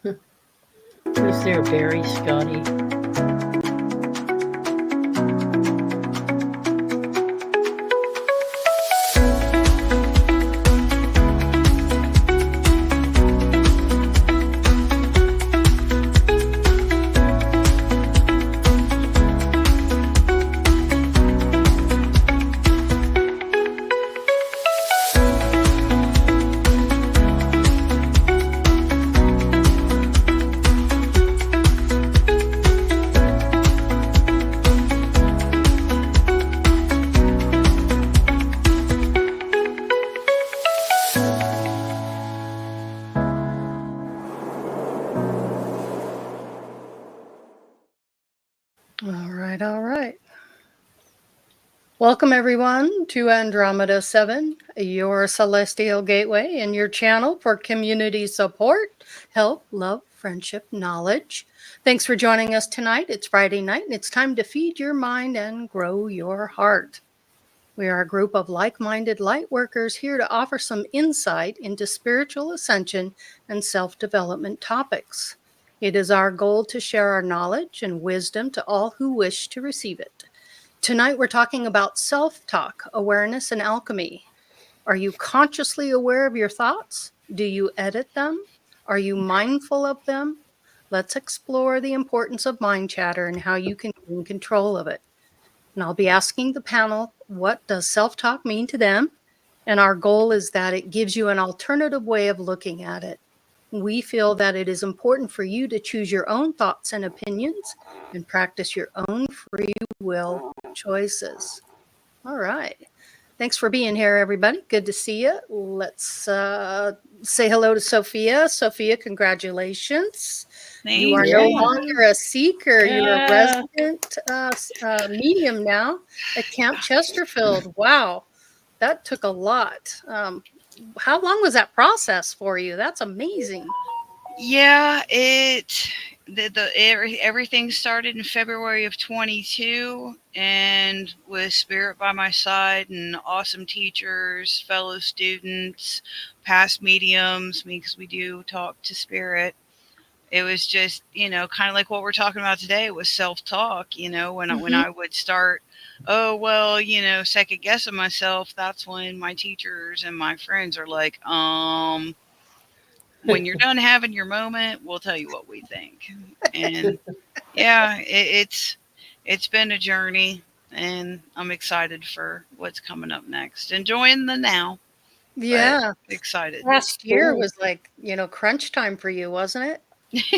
Who's there, Barry, Scotty? All right. Welcome, everyone, to Andromeda 7, your celestial gateway and your channel for community support, help, love, friendship, knowledge. Thanks for joining us tonight. It's Friday night, and it's time to feed your mind and grow your heart. We are a group of like-minded light workers here to offer some insight into spiritual ascension and self-development topics. It is our goal to share our knowledge and wisdom to all who wish to receive it. Tonight, we're talking about self-talk, awareness, and alchemy. Are you consciously aware of your thoughts? Do you edit them? Are you mindful of them? Let's explore the importance of mind chatter and how you can gain control of it. And I'll be asking the panel, what does self-talk mean to them? And our goal is that it gives you an alternative way of looking at it. We feel that it is important for you to choose your own thoughts and opinions and practice your own free will choices. All right. Thanks for being here, everybody. Good to see you. Let's say hello to Sophia. Sophia, congratulations. You are no longer a seeker. Yeah. You're a resident medium now at Camp Chesterfield. Wow. That took a lot. How long was that process for you? That's amazing. Yeah, everything started in February of 22, and with Spirit by my side and awesome teachers, fellow students, past mediums, because we do talk to Spirit. It was just, kind of like what we're talking about today was self-talk, when I would start, second guessing myself, that's when my teachers and my friends are like, when you're done having your moment, we'll tell you what we think. And yeah, it's been a journey, and I'm excited for what's coming up next. Enjoying the now. Yeah. Excited. Last year was like, crunch time for you, wasn't it?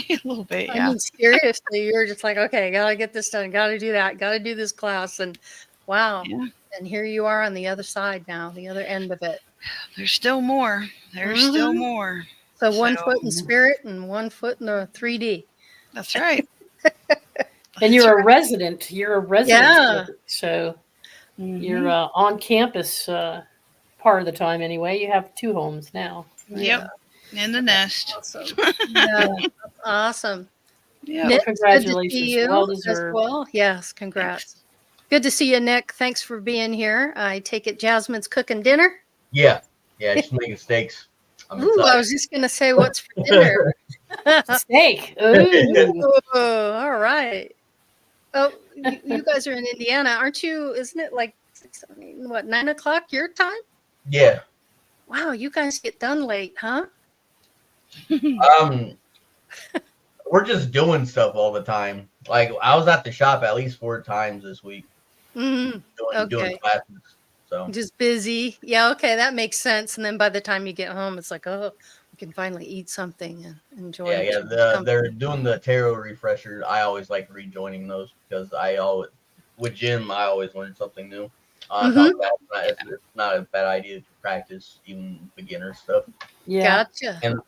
A little bit, yeah. I mean, seriously, you're just like, okay, gotta get this done, gotta do that, gotta do this class. And wow. Yeah. And here you are on the other side now, the other end of it. There's still more. There's still more. So 1 foot in spirit and 1 foot in the 3D. That's right. And you're a resident. You're a resident. Yeah. So you're on campus part of the time anyway. You have 2 homes now. Yep. In the nest. Awesome. Yeah, awesome. Yeah. Nick, Congratulations. good to see you Well as deserved. well. Yes, congrats. Good to see you, Nick. Thanks for being here. I take it Jasmine's cooking dinner? Yeah, she's making steaks. Ooh, I was just going to say, what's for dinner? Steak. Ooh, all right. Oh, you guys are in Indiana, aren't you? Isn't it like 9 o'clock your time? Yeah. Wow, you guys get done late, huh? We're just doing stuff all the time. Like, I was at the shop at least 4 times this week. Doing classes. So just busy. Yeah, okay, that makes sense. And then by the time you get home, it's like, oh, we can finally eat something and enjoy. They're doing the tarot refresher. I always like rejoining those because with Jim, I always learn something new. On top of that, it's not a bad idea to practice even beginner stuff. Yeah. Gotcha. And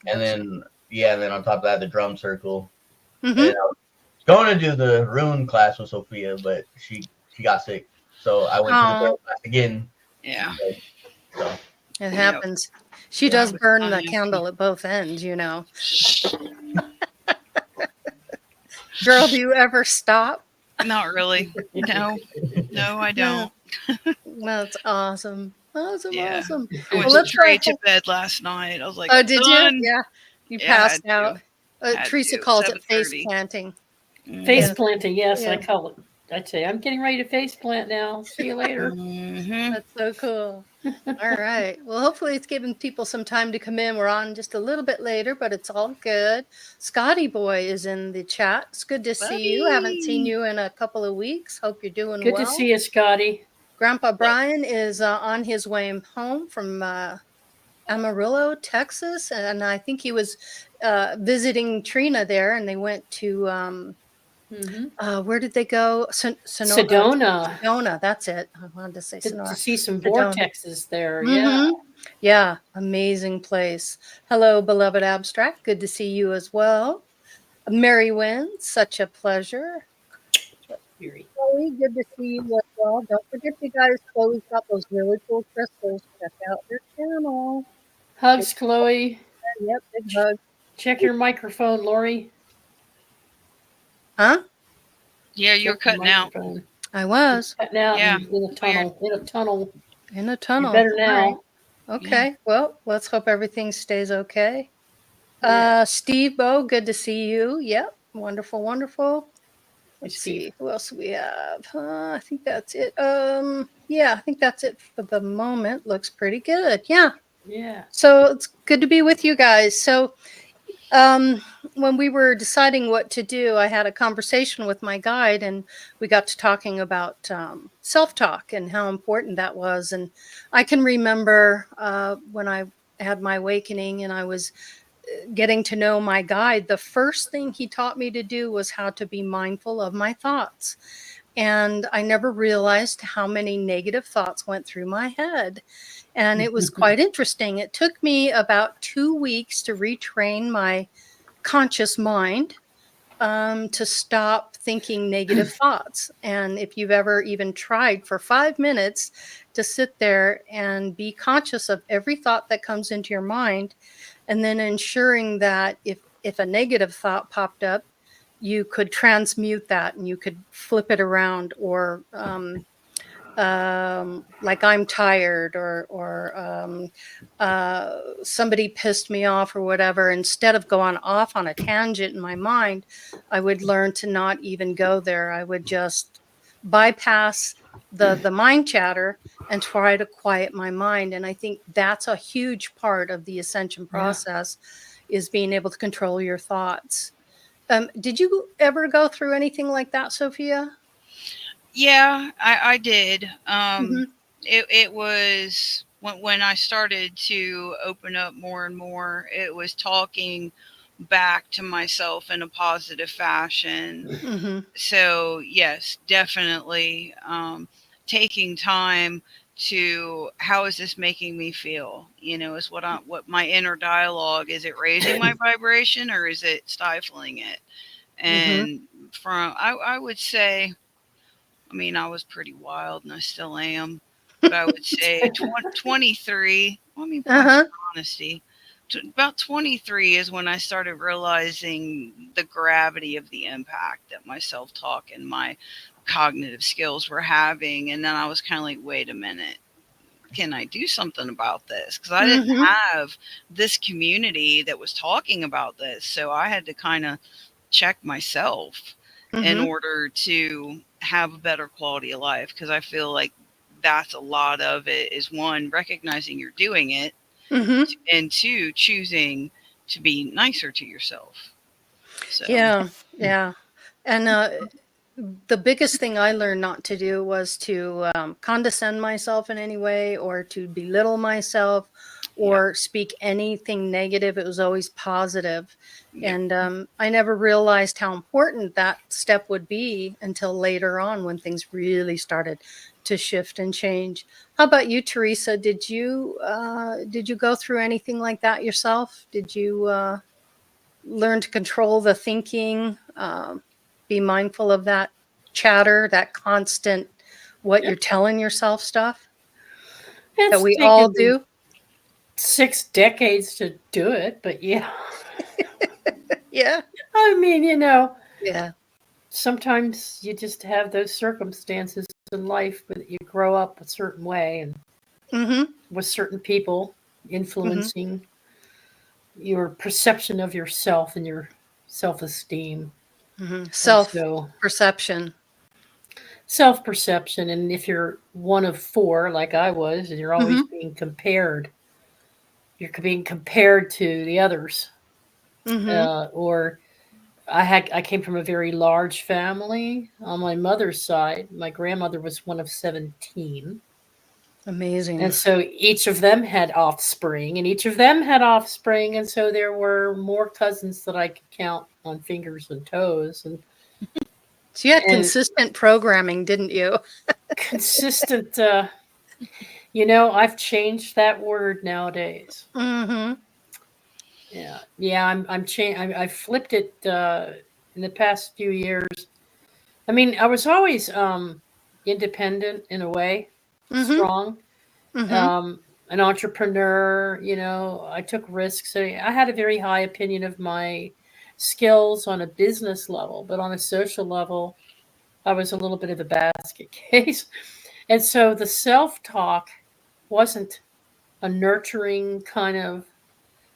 then on top of that, the drum circle. And I was going to do the rune class with Sophia, but she got sick, so I went to the bell class again. Yeah. So it happens. She does burn the candle at both ends, Girl, do you ever stop? Not really. No, I don't. That's awesome. Awesome. I went straight to bed last night. I was like, oh, did you? Yeah. You passed out. Had Teresa to, calls it face 7:30. planting. Face Yeah. planting, yes, I Yeah. call it. I'd say, I'm getting ready to face plant now. See you later. Mm-hmm. That's so cool. All right. Well, hopefully it's giving people some time to come in. We're on just a little bit later, but it's all good. Scotty Boy is in the chat. It's good to see you. I haven't seen Buddy. you in a couple of weeks. Hope you're doing Good to well. see you, Scotty. Grandpa Brian is on his way home from Amarillo, Texas, and I think he was visiting Trina there, and they went to where did they go? Sedona. Sedona. That's it. I wanted to say Good to Sonora. see some Sedona. vortexes there. Yeah. Mm-hmm. Yeah, amazing place. Hello, beloved abstract. Good to see you as well. Mary Wynn, such a pleasure. Very. Chloe, good to see you as well. Don't forget, you guys, Chloe's got those really cool crystals. Check out their channel. Hugs, Chloe. Yep, big hug. Check your microphone, Lori. Huh? Yeah, you're Check your cutting out. microphone. I was Cutting out Yeah, in a tunnel. In a tunnel. in a You're tunnel. better All right. now. Okay. Well, let's hope everything stays okay. Yeah. Steve Bo, good to see you. Yep. Wonderful, wonderful. Let's Steve. see who else we have. I think that's it. Yeah, I think that's it for the moment. Looks pretty good. Yeah. Yeah. So it's good to be with you guys. So when we were deciding what to do, I had a conversation with my guide, and we got to talking about self-talk and how important that was. And I can remember when I had my awakening and I was getting to know my guide, the first thing he taught me to do was how to be mindful of my thoughts. And I never realized how many negative thoughts went through my head. And it was quite interesting. It took me about 2 weeks to retrain my conscious mind to stop thinking negative thoughts. And if you've ever even tried for 5 minutes to sit there and be conscious of every thought that comes into your mind, and then ensuring that if a negative thought popped up, you could transmute that and you could flip it around, or like I'm tired, or somebody pissed me off or whatever. Instead of going off on a tangent in my mind, I would learn to not even go there. I would just bypass the mind chatter and try to quiet my mind. And I think that's a huge part of the ascension process, is being able to control your thoughts. Did you ever go through anything like that, Sophia? Yeah, I did. Mm-hmm. It was when I started to open up more and more, it was talking back to myself in a positive fashion. Mm-hmm. So yes, definitely taking time to, how is this making me feel? Is what my inner dialogue, is it raising my vibration or is it stifling it? Mm-hmm. And I would say, I mean, I was pretty wild and I still am, but I would say 23. I mean, Uh-huh. honesty. About 23 is when I started realizing the gravity of the impact that my self talk and my cognitive skills were having. And then I was kind of like, wait a minute, can I do something about this? Because I didn't Mm-hmm. have this community that was talking about this. So I had to kind of check myself in Mm-hmm. order to have a better quality of life. Because I feel like that's a lot of it, is one, recognizing you're doing it, Mm-hmm. and two, choosing to be nicer to yourself. So Yeah. Yeah. And the biggest thing I learned not to do was to condescend myself in any way, or to belittle myself, yep, or speak anything negative. It was always positive. yep. And I never realized how important that step would be until later on, when things really started to shift and change. How about you, Teresa? Did you go through anything like that yourself? Did you learn to control the thinking, be mindful of that chatter, that constant, what you're telling yourself stuff that It's we all taken me do? 6 decades to do it, but yeah. Yeah. I mean, Yeah. sometimes you just have those circumstances in life that you grow up a certain way and Mm-hmm. with certain people Mm-hmm. influencing your perception of yourself and your self-esteem. And Self-perception. Self-perception. And if you're one of four, like I was, and you're always being compared, you're being compared to the others. Or I came from a very large family on my mother's side. My grandmother was one of 17. Amazing. And so each of them had offspring, and each of them had offspring. And so there were more cousins that I could count on fingers and toes. And so you had consistent programming, didn't you? Consistent. I've changed that word nowadays. Yeah. I flipped it in the past few years. I mean, I was always independent in a way, strong, an entrepreneur. I took risks. I had a very high opinion of my skills on a business level, but on a social level, I was a little bit of a basket case. And so the self-talk wasn't a nurturing kind of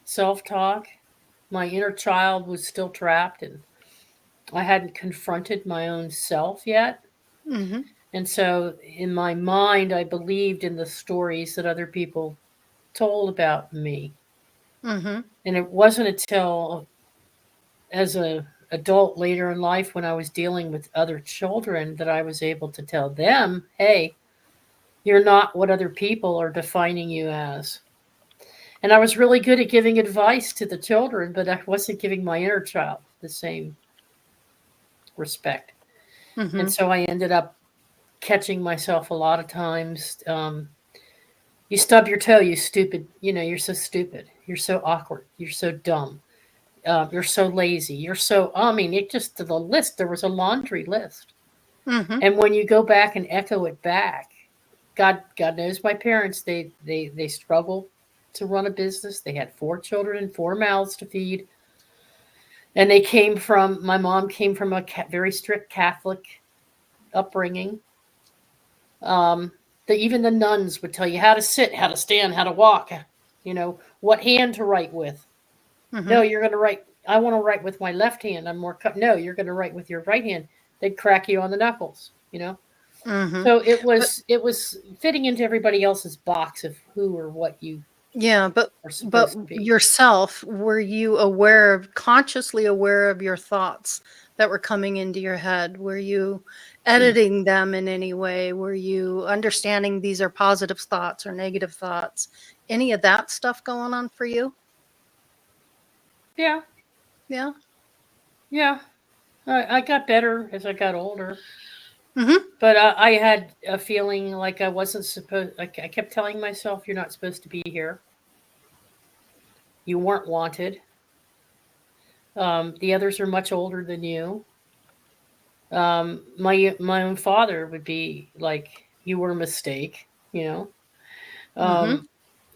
self-talk. My inner child was still trapped, and I hadn't confronted my own self yet. And so in my mind, I believed in the stories that other people told about me. And it wasn't until as an adult later in life, when I was dealing with other children, that I was able to tell them, hey, you're not what other people are defining you as. And I was really good at giving advice to the children, but I wasn't giving my inner child the same respect. And so I ended up catching myself a lot of times. You stub your toe, you stupid. You're so stupid. You're so awkward. You're so dumb. You're so lazy. You're so, it just, the list, there was a laundry list. And when you go back and echo it back, God knows my parents, they struggled to run a business. They had 4 children and 4 mouths to feed. And my mom came from a very strict Catholic upbringing. Even the nuns would tell you how to sit, how to stand, how to walk, what hand to write with. No, you're going to write. I want to write with my left hand. No, you're going to write with your right hand. They'd crack you on the knuckles, So it was fitting into everybody else's box of who or what you. Yeah, but yourself, were you consciously aware of your thoughts that were coming into your head? Were you editing them in any way? Were you understanding these are positive thoughts or negative thoughts? Any of that stuff going on for you? Yeah. I got better as I got older. But I had a feeling like I wasn't supposed. I kept telling myself, "You're not supposed to be here. You weren't wanted. The others are much older than you." My own father would be like, "You were a mistake,"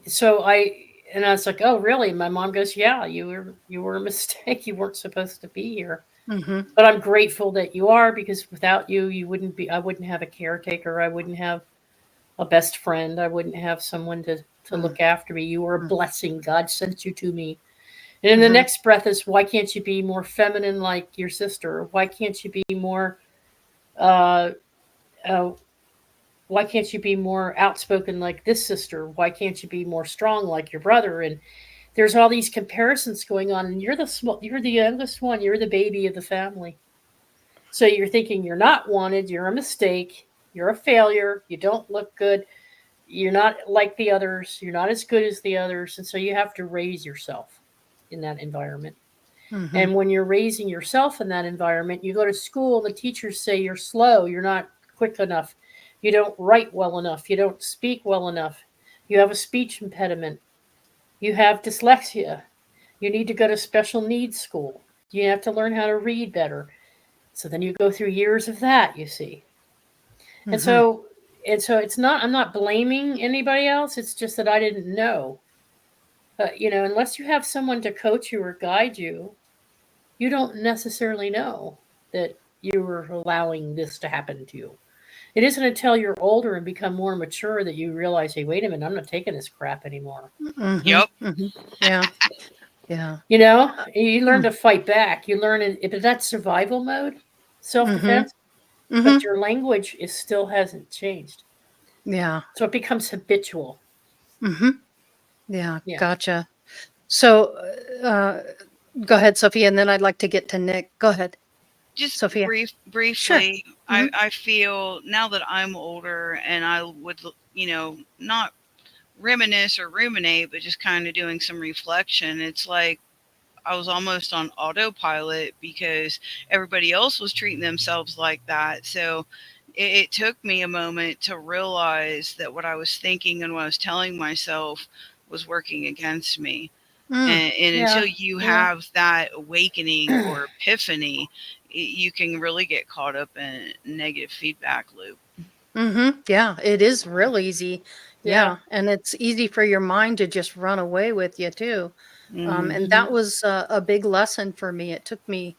So I was like, "Oh, really?" My mom goes, "Yeah, you were a mistake. You weren't supposed to be here." But I'm grateful that you are, because without you, I wouldn't have a caretaker. I wouldn't have a best friend. I wouldn't have someone to look after me. You were a blessing. God sent you to me. And in the next breath is, why can't you be more feminine like your sister? Why can't you be more, why can't you be more outspoken like this sister? Why can't you be more strong like your brother? And there's all these comparisons going on, and you're the youngest one. You're the baby of the family. So you're thinking you're not wanted. You're a mistake. You're a failure. You don't look good. You're not like the others. You're not as good as the others. And so you have to raise yourself in that environment. And when you're raising yourself in that environment, you go to school, the teachers say you're slow. You're not quick enough. You don't write well enough. You don't speak well enough. You have a speech impediment. You have dyslexia. You need to go to special needs school. You have to learn how to read better. So then you go through years of that, you see. And so it's not, I'm not blaming anybody else. It's just that I didn't know. Unless you have someone to coach you or guide you, you don't necessarily know that you were allowing this to happen to you. It isn't until you're older and become more mature that you realize, hey, wait a minute, I'm not taking this crap anymore. Yep. Yeah. Yeah. You know, you learn to fight back. You learn if that's survival mode, self-defense, but your language is still hasn't changed. Yeah. So it becomes habitual. Yeah. Yeah. Gotcha. So, go ahead, Sophia, and then I'd like to get to Nick. Go ahead, Just Sophia. Sure. briefly, I feel now that I'm older and I would, not reminisce or ruminate, but just kind of doing some reflection. It's like I was almost on autopilot because everybody else was treating themselves like that. So it took me a moment to realize that what I was thinking and what I was telling myself was working against me. And Yeah. until you have that awakening or epiphany, you can really get caught up in a negative feedback loop. Yeah, it is real easy. Yeah. Yeah, and it's easy for your mind to just run away with you too. And that was a big lesson for me. It took me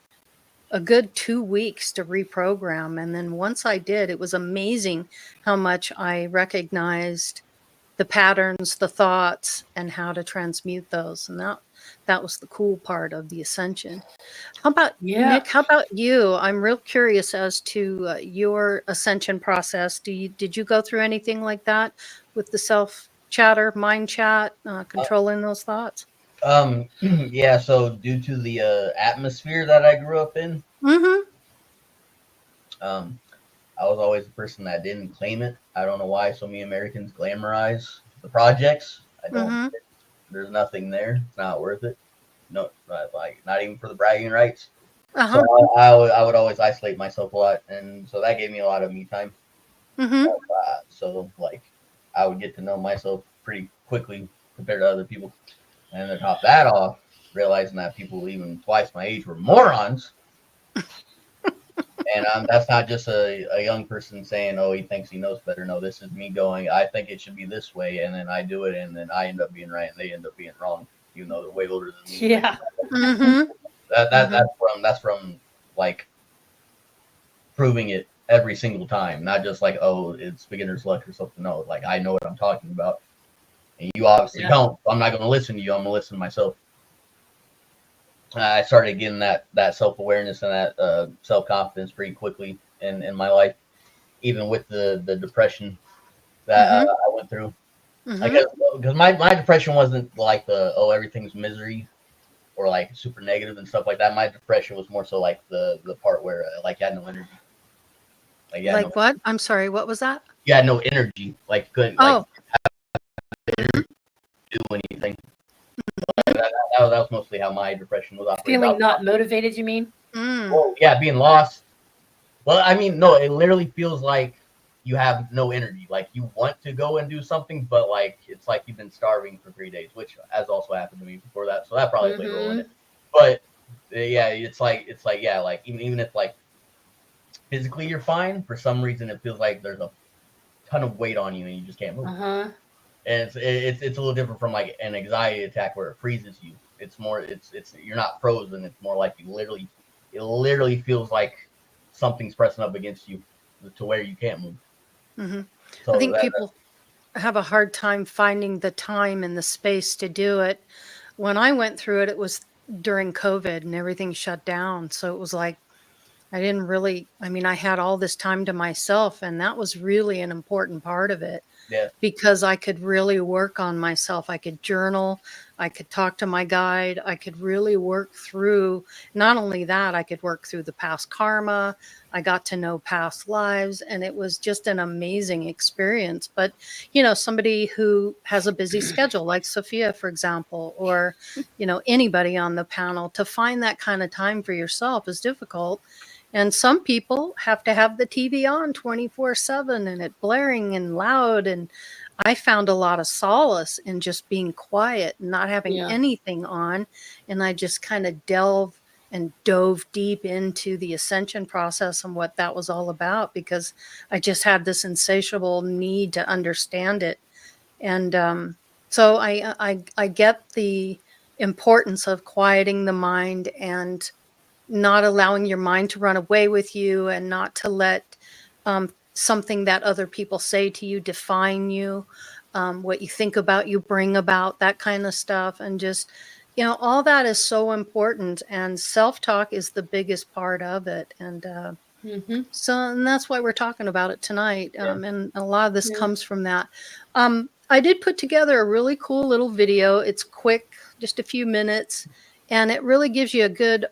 a good 2 weeks to reprogram, and then once I did, it was amazing how much I recognized the patterns, the thoughts, and how to transmute those. And that was the cool part of the ascension. How about Yeah. Nick? How about you? I'm real curious as to your ascension process. Did you go through anything like that with the self chatter, mind chat, controlling those thoughts? Yeah. So due to the atmosphere that I grew up in, Mm-hmm. um, I was always the person that didn't claim it. I don't know why so many Americans glamorize the projects. I don't. Mm-hmm. There's nothing there. It's not worth it. No, like not even for the bragging rights. So Uh-huh. I would always isolate myself a lot, and so that gave me a lot of me time. Mm-hmm. So like I would get to know myself pretty quickly compared to other people, and to top that off, realizing that people even twice my age were morons. And that's not just a young person saying, "Oh, he thinks he knows better." No, this is me going, "I think it should be this way," and then I do it, and then I end up being right, and they end up being wrong, even though they're way older than me. Yeah. Mm-hmm. Mm-hmm. That's from like proving it every single time, not just like, "Oh, it's beginner's luck or something." No, like I know what I'm talking about, and you obviously Yeah. don't. So I'm not going to listen to you. I'm going to listen to myself. I started getting that self awareness and that self confidence pretty quickly in my life, even with the depression that Mm-hmm. I went through. Mm-hmm. Because my depression wasn't like the everything's misery or like super negative and stuff like that. My depression was more so like the part where like you had no energy, like Like what? I'm sorry. What was that? you had no energy, like you couldn't like Oh. Mm-hmm. do anything. That was mostly how my depression was operating. Feeling not motivated, you mean? Mm. Well, yeah, being lost. Well, I mean, no, it literally feels like you have no energy. Like you want to go and do something, but like it's like you've been starving for 3 days, which has also happened to me before that. So that probably played a role in it. But yeah, it's like yeah, like even if like physically you're fine, for some reason it feels like there's a ton of weight on you and you just can't move. Uh-huh. And it's a little different from like an anxiety attack where it freezes you. It's more it's you're not frozen. It's more like it literally feels like something's pressing up against you to where you can't move. Mm-hmm. So I think people have a hard time finding the time and the space to do it. When I went through it, it was during COVID and everything shut down. So it was like I didn't really, I mean, I had all this time to myself, and that was really an important part of it yeah, because I could really work on myself. I could journal, I could talk to my guide, I could really work through, not only that, I could work through the past karma. I got to know past lives, and it was just an amazing experience. But, somebody who has a busy schedule, like Sophia, for example, or, anybody on the panel, to find that kind of time for yourself is difficult. And some people have to have the TV on 24/7 and it blaring and loud. And I found a lot of solace in just being quiet and not having Yeah. anything on. And I just kind of dove deep into the ascension process and what that was all about because I just had this insatiable need to understand it. And so I get the importance of quieting the mind and not allowing your mind to run away with you and not to let something that other people say to you define you, what you think about you bring about that kind of stuff, and just all that is so important, and self-talk is the biggest part of it. And and that's why we're talking about it tonight. And a lot of this comes from that. I did put together a really cool little video. It's quick, just a few minutes, and it really gives you a good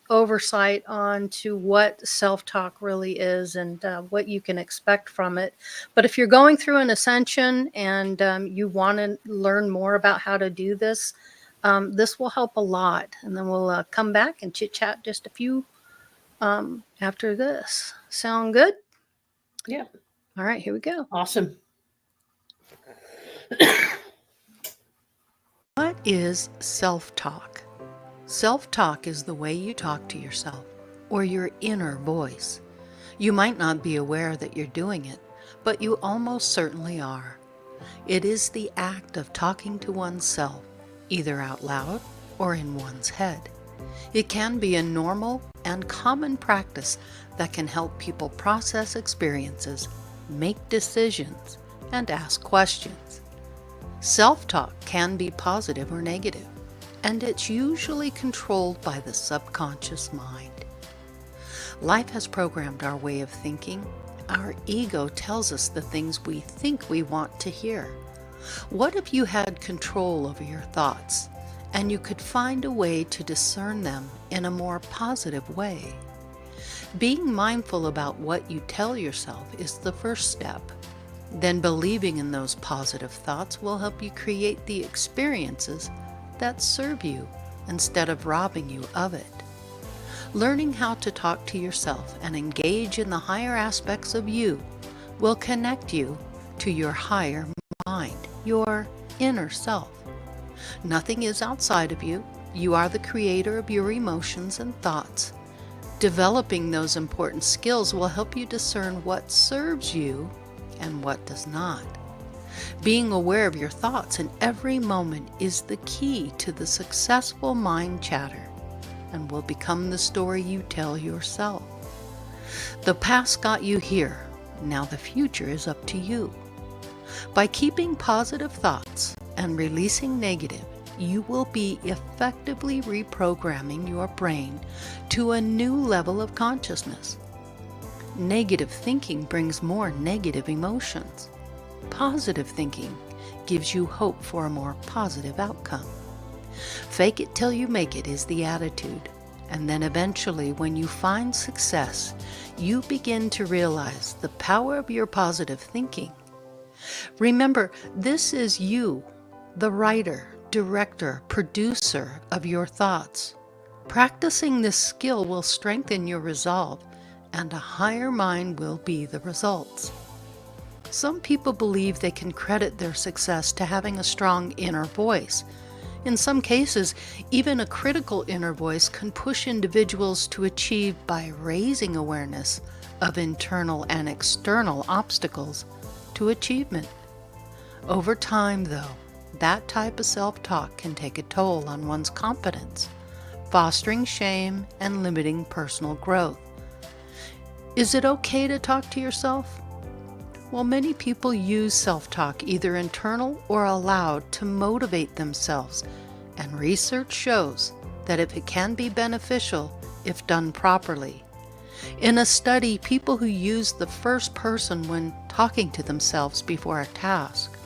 oversight on to what self-talk really is and what you can expect from it. But if you're going through an ascension and you want to learn more about how to do this, this will help a lot. And then we'll come back and chit chat just a few after this. Sound good? Yeah. All right, here we go. Awesome. What is self-talk? Self-talk is the way you talk to yourself, or your inner voice. You might not be aware that you're doing it, but you almost certainly are. It is the act of talking to oneself, either out loud or in one's head. It can be a normal and common practice that can help people process experiences, make decisions, and ask questions. Self-talk can be positive or negative, and it's usually controlled by the subconscious mind. Life has programmed our way of thinking. Our ego tells us the things we think we want to hear. What if you had control over your thoughts, and you could find a way to discern them in a more positive way? Being mindful about what you tell yourself is the first step. Then believing in those positive thoughts will help you create the experiences that serve you instead of robbing you of it. Learning how to talk to yourself and engage in the higher aspects of you will connect you to your higher mind, your inner self. Nothing is outside of you. You are the creator of your emotions and thoughts. Developing those important skills will help you discern what serves you and what does not. Being aware of your thoughts in every moment is the key to the successful mind chatter and will become the story you tell yourself. The past got you here. Now the future is up to you. By keeping positive thoughts and releasing negative, you will be effectively reprogramming your brain to a new level of consciousness. Negative thinking brings more negative emotions. Positive thinking gives you hope for a more positive outcome. Fake it till you make it is the attitude. And then eventually, when you find success, you begin to realize the power of your positive thinking. Remember, this is you, the writer, director, producer of your thoughts. Practicing this skill will strengthen your resolve, and a higher mind will be the results. Some people believe they can credit their success to having a strong inner voice. In some cases, even a critical inner voice can push individuals to achieve by raising awareness of internal and external obstacles to achievement. Over time, though, that type of self-talk can take a toll on one's confidence, fostering shame and limiting personal growth. Is it okay to talk to yourself? Well, many people use self-talk, either internal or aloud, to motivate themselves, and research shows that it can be beneficial if done properly. In a study, people who used the first person when talking to themselves before a task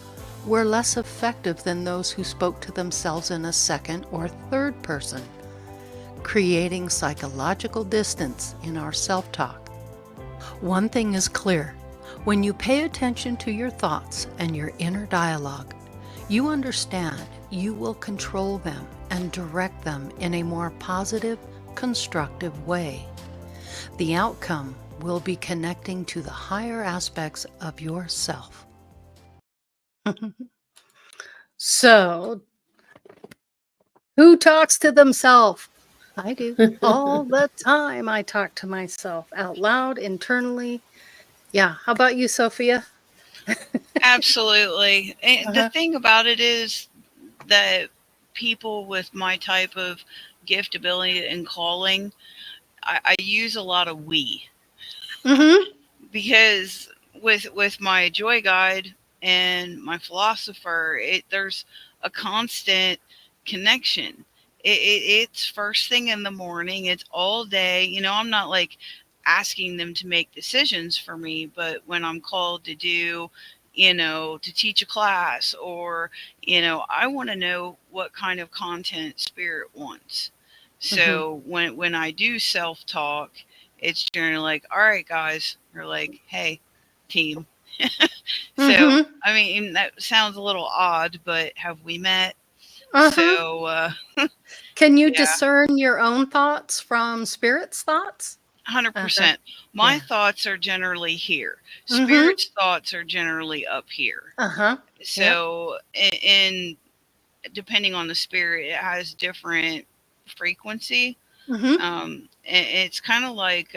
were less effective than those who spoke to themselves in a second or third person, creating psychological distance in our self-talk. One thing is clear. When you pay attention to your thoughts and your inner dialogue, you understand you will control them and direct them in a more positive, constructive way. The outcome will be connecting to the higher aspects of yourself. So, who talks to themselves? I do. All the time I talk to myself out loud, internally. Yeah. How about you, Sophia? Absolutely. And the thing about it is that people with my type of gift, ability, and calling, I use a lot of we. Because with my joy guide and my philosopher, there's a constant connection. It's first thing in the morning. It's all day. I'm not like asking them to make decisions for me, but when I'm called to do, to teach a class, or, I want to know what kind of content spirit wants. So when I do self-talk, it's generally like, all right, guys, or like, hey, team. So, I mean, that sounds a little odd, but have we met? So, Can you yeah, discern your own thoughts from spirit's thoughts? 100%. My thoughts are generally here. Spirit's thoughts are generally up here. Yep. So, and depending on the spirit, it has different frequency. It's kind of like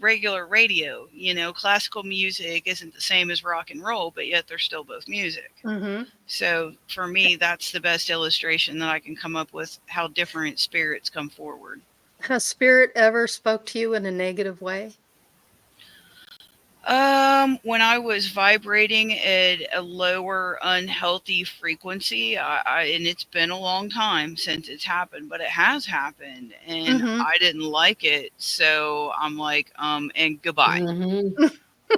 regular radio. Classical music isn't the same as rock and roll, but yet they're still both music. So for me, that's the best illustration that I can come up with how different spirits come forward. Has spirit ever spoke to you in a negative way? When I was vibrating at a lower unhealthy frequency, and it's been a long time since it's happened, but it has happened, and I didn't like it, so I'm like, and goodbye.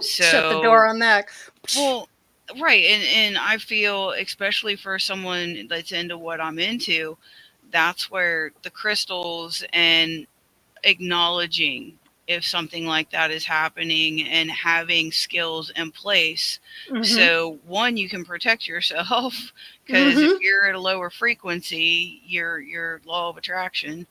Shut the door on that. Well, right, and I feel, especially for someone that's into what I'm into, that's where the crystals and acknowledging if something like that is happening and having skills in place. So one, you can protect yourself, because if you're at a lower frequency, you're law of attraction.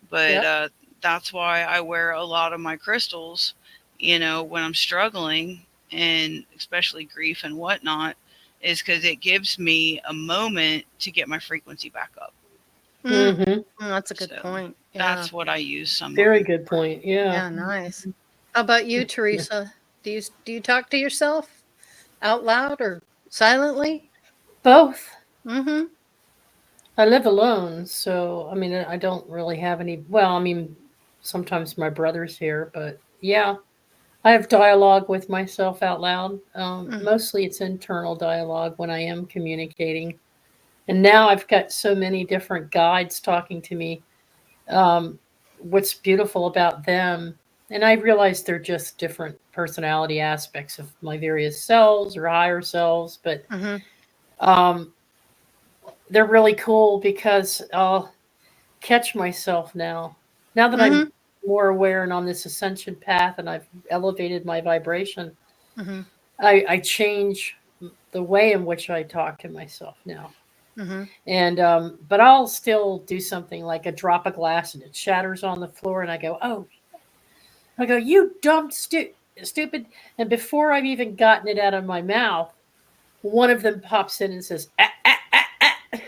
But that's why I wear a lot of my crystals, when I'm struggling, and especially grief and whatnot, is because it gives me a moment to get my frequency back up. That's a good point. That's what I use some. Very good point. Yeah. Nice. How about you, Teresa? Do you talk to yourself out loud or silently? Both. Mm-hmm. I live alone, so I mean, I don't really have any. Well, I mean, sometimes my brother's here, but yeah, I have dialogue with myself out loud. Mostly it's internal dialogue when I am communicating. And now I've got so many different guides talking to me. What's beautiful about them, and I realize they're just different personality aspects of my various selves or higher selves, but um, they're really cool because I'll catch myself now. Now that I'm more aware and on this ascension path and I've elevated my vibration, I change the way in which I talk to myself now. And but I'll still do something like a drop of glass and it shatters on the floor, and I go, you dumb stupid. And before I've even gotten it out of my mouth, one of them pops in and says, ah, ah, ah, ah.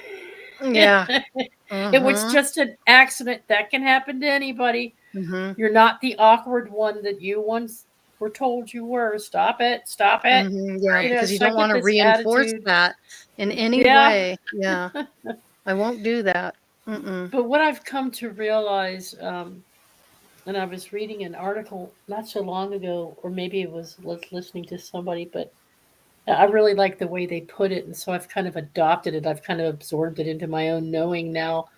Yeah. It was just an accident. That can happen to anybody. You're not the awkward one that you once were told you were. Stop it. Stop it. Yeah, because you So I don't get want to this reinforce attitude. that in any way. Yeah. I won't do that. But what I've come to realize, and I was reading an article not so long ago, or maybe it was listening to somebody, but I really like the way they put it. And so I've kind of adopted it. I've kind of absorbed it into my own knowing now.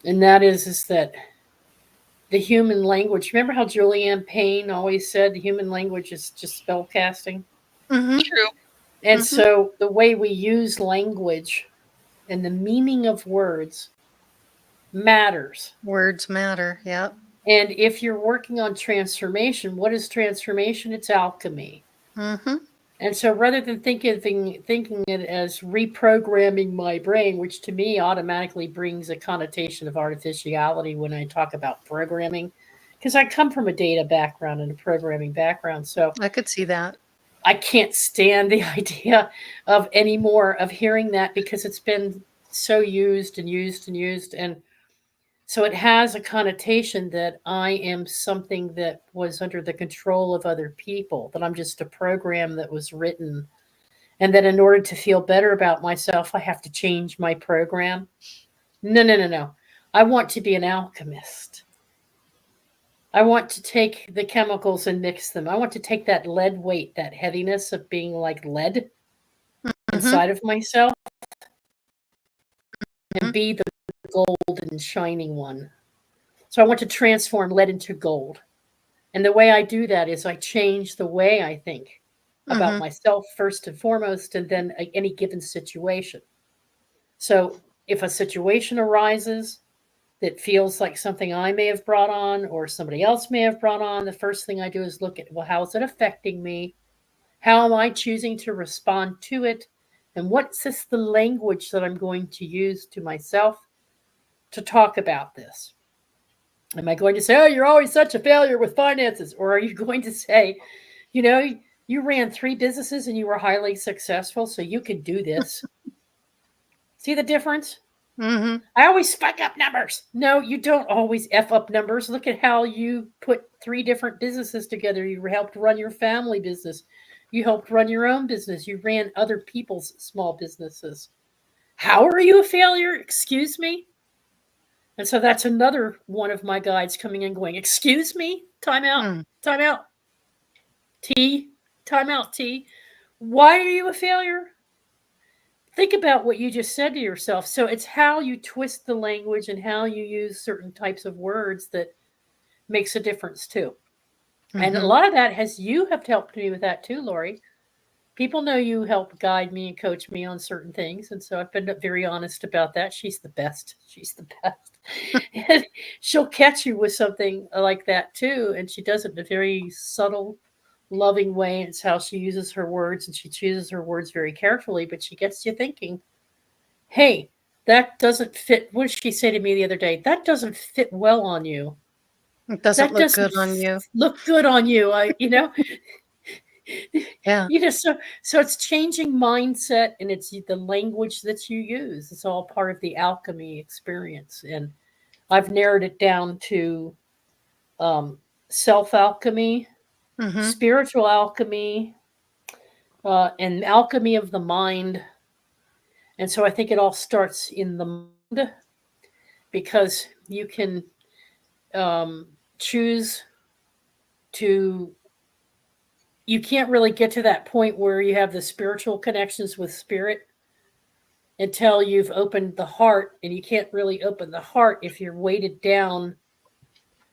And that is that the human language, remember how Julianne Payne always said the human language is just spell casting? True. And so the way we use language and the meaning of words matters. Words matter. Yep. And if you're working on transformation, what is transformation? It's alchemy. And so rather than thinking it as reprogramming my brain, which to me automatically brings a connotation of artificiality when I talk about programming, because I come from a data background and a programming background. So I could see that. I can't stand the idea of any more of hearing that, because it's been so used and used and used. And so it has a connotation that I am something that was under the control of other people, that I'm just a program that was written, and that in order to feel better about myself, I have to change my program. No. I want to be an alchemist. I want to take the chemicals and mix them. I want to take that lead weight, that heaviness of being like lead inside of myself, and be the golden shining one. So I want to transform lead into gold. And the way I do that is I change the way I think about myself first and foremost, and then any given situation. So if a situation arises that feels like something I may have brought on or somebody else may have brought on, the first thing I do is look at, well, how is it affecting me? How am I choosing to respond to it? And what's this the language that I'm going to use to myself to talk about this? Am I going to say, oh, you're always such a failure with finances? Or are you going to say, you know, you ran 3 businesses and you were highly successful, so you can do this? See the difference? I always fuck up numbers. No, you don't always F up numbers. Look at how you put 3 different businesses together. You helped run your family business. You helped run your own business. You ran other people's small businesses. How are you a failure? Excuse me? And so that's another one of my guides coming in going, excuse me? Time out. Time out. T. Time out, T. Why are you a failure? Think about what you just said to yourself. So it's how you twist the language and how you use certain types of words that makes a difference too. And a lot of that you have helped me with that too, Lori. People know you help guide me and coach me on certain things. And so I've been very honest about that. She's the best. She's the best. And she'll catch you with something like that too. And she does it in a very subtle, loving way. It's how she uses her words, and she chooses her words very carefully, but she gets you thinking, hey, that doesn't fit. What did she say to me the other day? That doesn't fit well on you. It doesn't look good on you. Look good on you. Yeah. So it's changing mindset, and it's the language that you use. It's all part of the alchemy experience. And I've narrowed it down to self-alchemy, spiritual alchemy, and alchemy of the mind. And so I think it all starts in the mind, because you can choose to, you can't really get to that point where you have the spiritual connections with spirit until you've opened the heart, and you can't really open the heart if you're weighted down.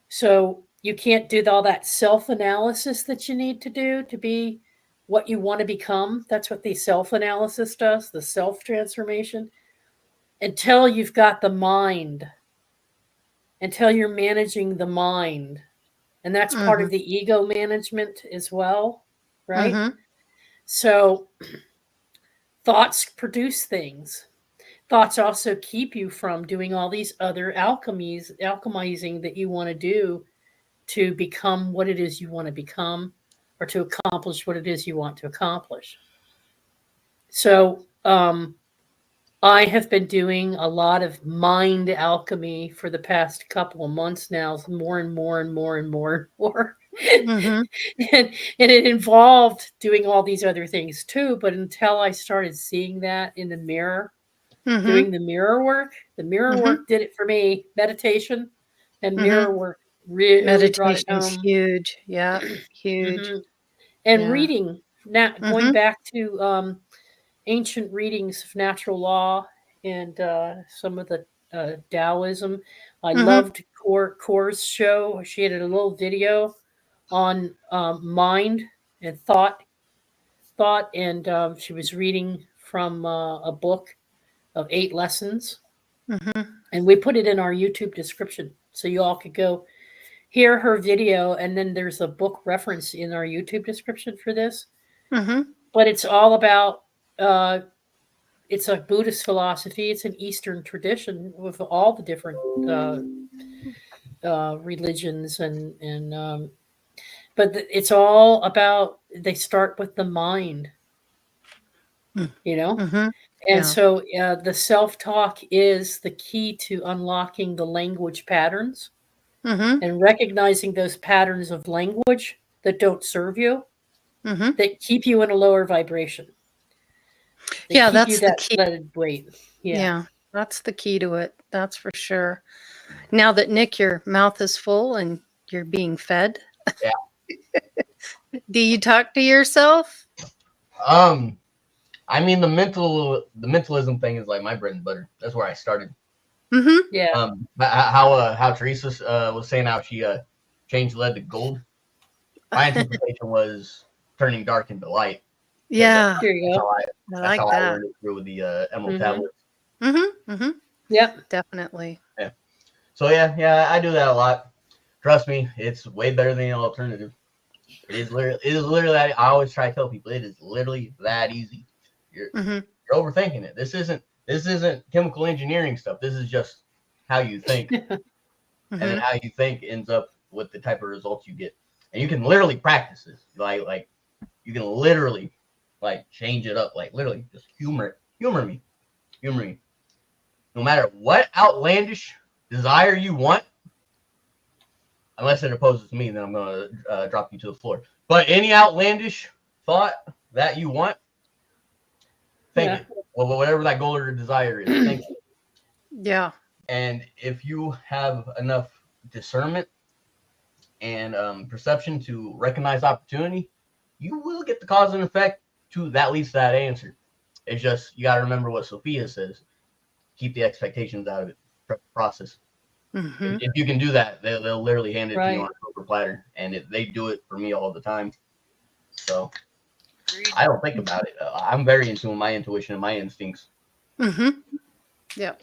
So you can't do all that self-analysis that you need to do to be what you want to become. That's what the self-analysis does, the self-transformation, until you've got the mind, until you're managing the mind. And that's part of the ego management as well, right? So thoughts produce things. Thoughts also keep you from doing all these other alchemizing that you want to do to become what it is you want to become, or to accomplish what it is you want to accomplish. So I have been doing a lot of mind alchemy for the past couple of months now, more and more and more and more and more. And it involved doing all these other things too. But until I started seeing that in the mirror, doing the mirror work did it for me. Meditation and mirror work really brought it Meditation's home. huge. Yeah, huge. And Yeah. reading, now going back to ancient readings of natural law and some of the Taoism. I loved Kor's show. She had a little video on mind and thought, and she was reading from a book of 8 lessons. And we put it in our YouTube description, so you all could go hear her video, and then there's a book reference in our YouTube description for this. But it's all about it's a Buddhist philosophy. It's an Eastern tradition with all the different religions, and but it's all about, they start with the mind, and so the self-talk is the key to unlocking the language patterns and recognizing those patterns of language that don't serve you, that keep you in a lower vibration. That's the key. Weight. Yeah, that's the key to it. That's for sure. Now that, Nick, your mouth is full and you're being fed. Yeah. Do you talk to yourself? I mean, the mentalism thing is like my bread and butter. That's where I started. Mm-hmm. Yeah. How Teresa was saying how she changed lead to gold. My interpretation was turning dark into light. Yeah. There you That's go. how I I that's like how I that. learned it through the emerald Mm-hmm. tablets. Mm-hmm. Mm-hmm. Yep. Definitely. Yeah. So yeah, I do that a lot. Trust me, it's way better than the alternative. It is literally. I always try to tell people it is literally that easy. You're Mm-hmm. you're overthinking it. This isn't chemical engineering stuff. This is just how you think, and then Mm-hmm. how you think ends up with the type of results you get. And you can literally practice this. Like you can literally like change it up. Like literally just humor me. No matter what outlandish desire you want, unless it opposes me, then I'm gonna drop you to the floor. But any outlandish thought that you want, think Yeah. it. Well, whatever that goal or desire is, think it. Yeah. And if you have enough discernment and perception to recognize opportunity, you will get the cause and effect to that leads to that answer. It's just you got to remember what Sophia says. Keep the expectations out of it. Process. Mm-hmm. If you can do that, they'll literally hand it to you on Right. a silver platter, and they do it for me all the time. So Agreed. I don't think about it. I'm very in tune with my intuition and my instincts. Mm-hmm. Yeah.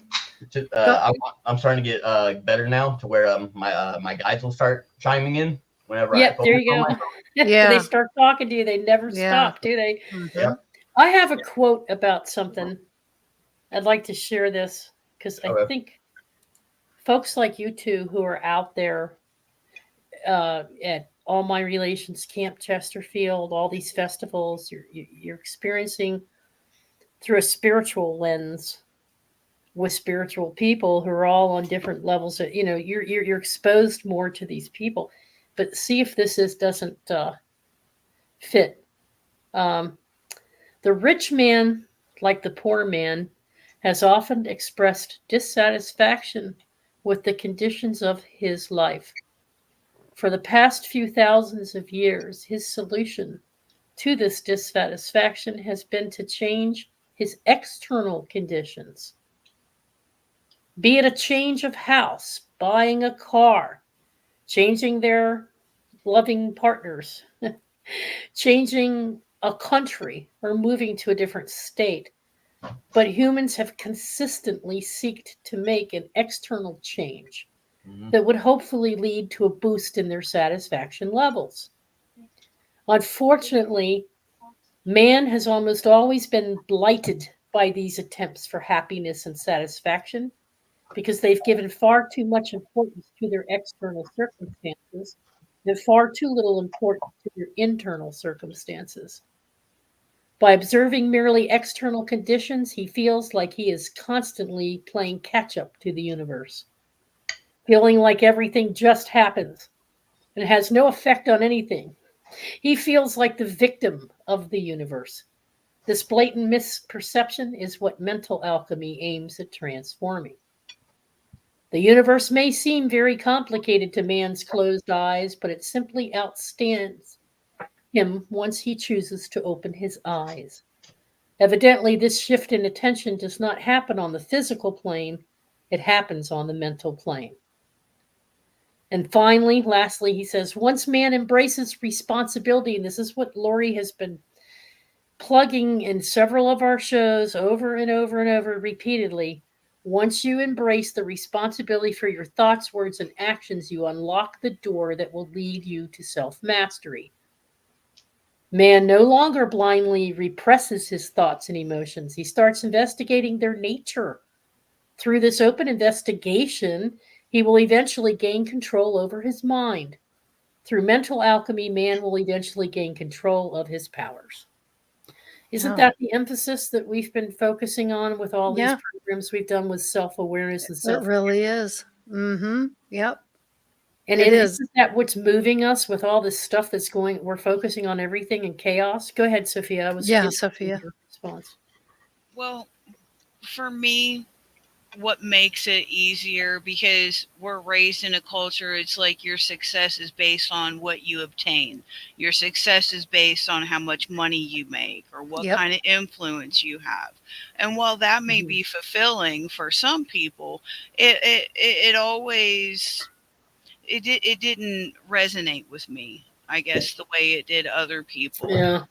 I'm starting to get better now to where my guides will start chiming in whenever I Yep. There focus you on go. myself. Yeah. They start talking to you. They never Yeah. stop, do they? Mm-hmm. Yep. I have a quote about something. I'd like to share this because I Okay. think folks like you two who are out there at All My Relations, Camp Chesterfield, all these festivals, you're experiencing through a spiritual lens with spiritual people who are all on different levels. You're exposed more to these people, but see if doesn't fit. Um, the rich man, like the poor man, has often expressed dissatisfaction with the conditions of his life. For the past few thousands of years, his solution to this dissatisfaction has been to change his external conditions, be it a change of house, buying a car, changing their loving partners, changing a country, or moving to a different state. But humans have consistently sought to make an external change Mm-hmm. that would hopefully lead to a boost in their satisfaction levels. Unfortunately, man has almost always been blighted by these attempts for happiness and satisfaction because they've given far too much importance to their external circumstances and far too little importance to their internal circumstances. By observing merely external conditions, he feels like he is constantly playing catch up to the universe, feeling like everything just happens and has no effect on anything. He feels like the victim of the universe. This blatant misperception is what mental alchemy aims at transforming. The universe may seem very complicated to man's closed eyes, but it simply outstands him once he chooses to open his eyes. Evidently, this shift in attention does not happen on the physical plane, it happens on the mental plane. And finally, lastly, he says, once man embraces responsibility, and this is what Lori has been plugging in several of our shows over and over and over repeatedly. Once you embrace the responsibility for your thoughts, words, and actions, you unlock the door that will lead you to self mastery. Man no longer blindly represses his thoughts and emotions. He starts investigating their nature. Through this open investigation, he will eventually gain control over his mind. Through mental alchemy, man will eventually gain control of his powers. Isn't that the emphasis that we've been focusing on with all these programs we've done with self-awareness and It really is. Mm-hmm. Yep. And It is. isn't that what's moving us with all this stuff that's going? We're focusing on everything in chaos. Go ahead, Sophia. I was Yeah, getting Sophia. your response. Well, for me, what makes it easier, because we're raised in a culture, it's like your success is based on what you obtain. Your success is based on how much money you make or what Yep. kind of influence you have. And while that may Mhm. be fulfilling for some people, it always it didn't resonate with me, I guess, the way it did other people. Yeah.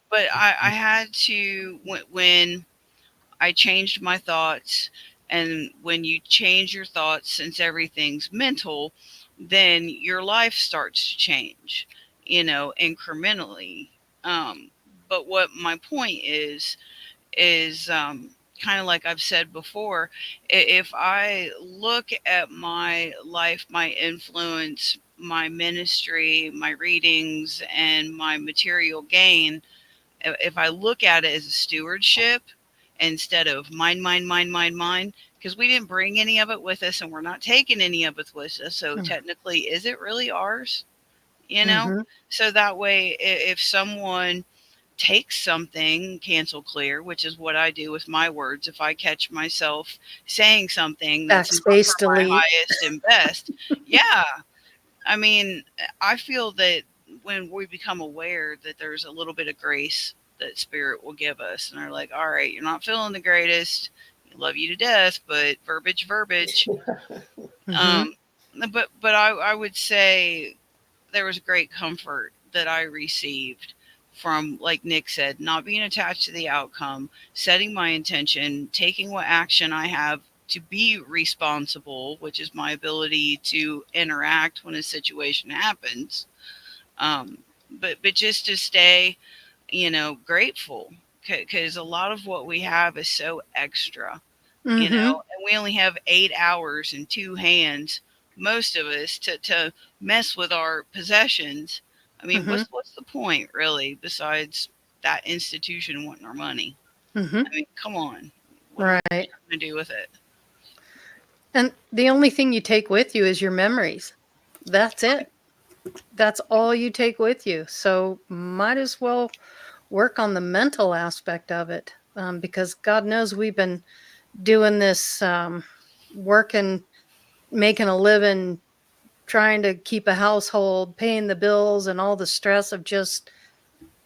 But I had to, when I changed my thoughts. And when you change your thoughts, since everything's mental, then your life starts to change, incrementally. But what my point is kind of like I've said before, if I look at my life, my influence, my ministry, my readings, and my material gain, if I look at it as a stewardship instead of mine, mine, mine, mine, mine, because we didn't bring any of it with us and we're not taking any of it with us. So technically, is it really ours? You know? Mm-hmm. So that way, if someone takes something, cancel clear, which is what I do with my words. If I catch myself saying something that's not Backspace for my delete. highest and best, yeah, I mean, I feel that when we become aware that there's a little bit of grace that spirit will give us, and they're like, all right, you're not feeling the greatest. I love you to death, but verbiage, verbiage. Mm-hmm. Um, but I would say there was great comfort that I received from, like Nick said, not being attached to the outcome, setting my intention, taking what action I have to be responsible, which is my ability to interact when a situation happens. Um, but just to stay, grateful, because a lot of what we have is so extra, Mm-hmm. and we only have 8 hours and two hands, most of us, to mess with our possessions. I mean, Mm-hmm. what's the point really, besides that institution wanting our money? Mm-hmm. I mean, come on, what are we Right. going to do with it? And the only thing you take with you is your memories. That's it. That's all you take with you. So might as well work on the mental aspect of it, because God knows we've been doing this, working, making a living, trying to keep a household, paying the bills, and all the stress of just,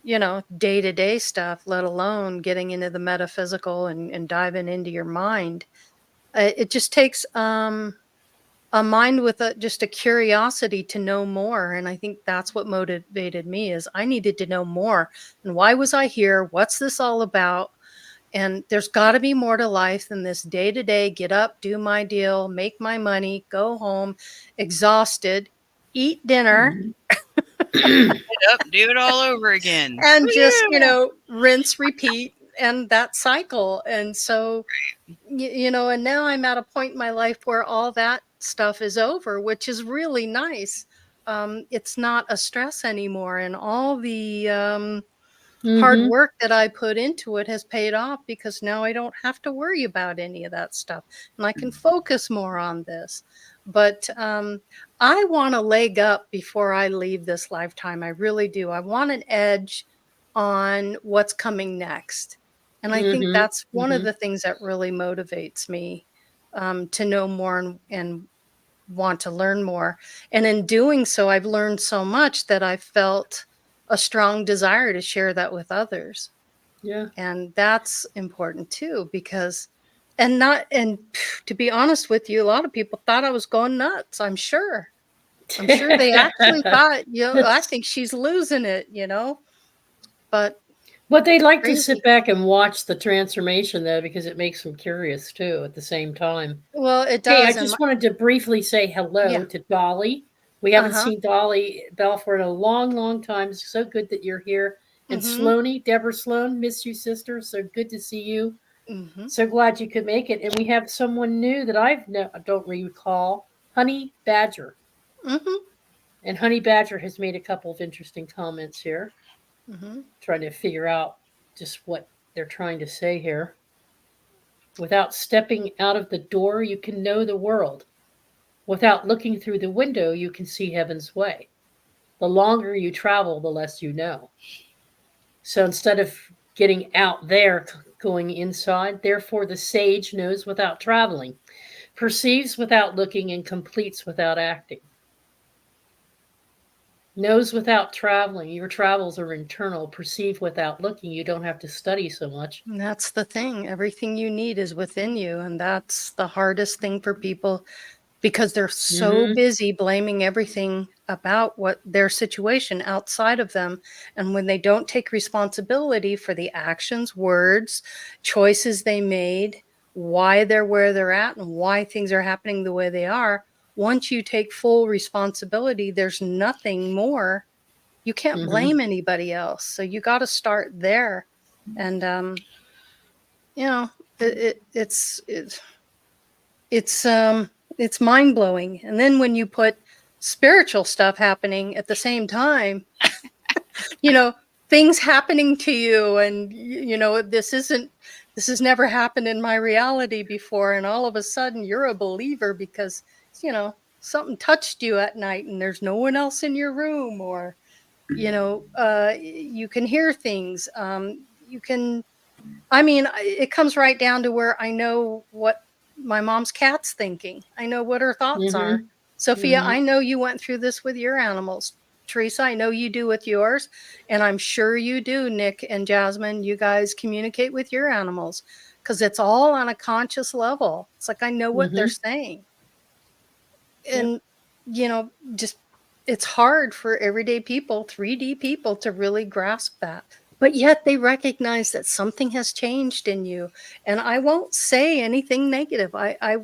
day to day stuff, let alone getting into the metaphysical and diving into your mind. It just takes a mind with just a curiosity to know more. And I think that's what motivated me is I needed to know more. And why was I here? What's this all about? And there's got to be more to life than this day to day, get up, do my deal, make my money, go home exhausted, eat dinner, Mhm. Get up, do it all over again. and just, Woo! rinse, repeat, and that cycle. And so, and now I'm at a point in my life where all that stuff is over, which is really nice. It's not a stress anymore. And all the hard Mhm. work that I put into it has paid off because now I don't have to worry about any of that stuff and I can focus more on this. But I want a leg up before I leave this lifetime. I really do. I want an edge on what's coming next. And I think Mhm. that's one of Mhm. the things that really motivates me, to know more and want to learn more. And in doing so, I've learned so much that I felt a strong desire to share that with others. Yeah. And that's important too, because, and not, and to be honest with you, a lot of people thought I was going nuts. I'm sure. I'm sure they actually thought, I It's think she's losing it, but but they like to sit crazy. back and watch the transformation though because it makes them curious too at the same time. Well, it Hey, I does. And just wanted to briefly say hello yeah. to Dolly. We Uh haven't huh. seen Dolly Belfort in a long, long time. It's so good that you're here. And Mm hmm. Sloaney, Deborah Sloan, miss you, sister. So good to see you. Mm hmm. So glad you could make it. And we have someone new that don't recall, Honey Badger. Mm hmm. And Honey Badger has made a couple of interesting comments here, Mm hmm. trying to figure out just what they're trying to say here. Without stepping out of the door, you can know the world. Without looking through the window, you can see heaven's way. The longer you travel, the less you know. So instead of getting out there going inside. Therefore, the sage knows without traveling, perceives without looking, and completes without acting. Knows without traveling. Your travels are internal. Perceive without looking. You don't have to study so much. And that's the thing. Everything you need is within you. And that's the hardest thing for people because they're so busy blaming everything about what their situation outside of them. And when they don't take responsibility for the actions, words, choices they made, why they're where they're at, and why things are happening the way they are, once you take full responsibility, there's nothing more. You can't blame anybody else. So you got to start there. And, you know, it's mind blowing. And then when you put spiritual stuff happening at the same time, you know, things happening to you, and you know, this has never happened in my reality before, and all of a sudden you're a believer because, you know, something touched you at night and there's no one else in your room, or you know, you can hear things, you can, I mean, it comes right down to where I know what my mom's cat's thinking. I know what her thoughts are. Sophia, I know you went through this with your animals. Teresa, I know you do with yours. And I'm sure you do, Nick and Jasmine. You guys communicate with your animals because it's all on a conscious level. It's like I know what they're saying. And, you know, just it's hard for everyday people, 3D people, to really grasp that. But yet they recognize that something has changed in you. And I won't say anything negative. I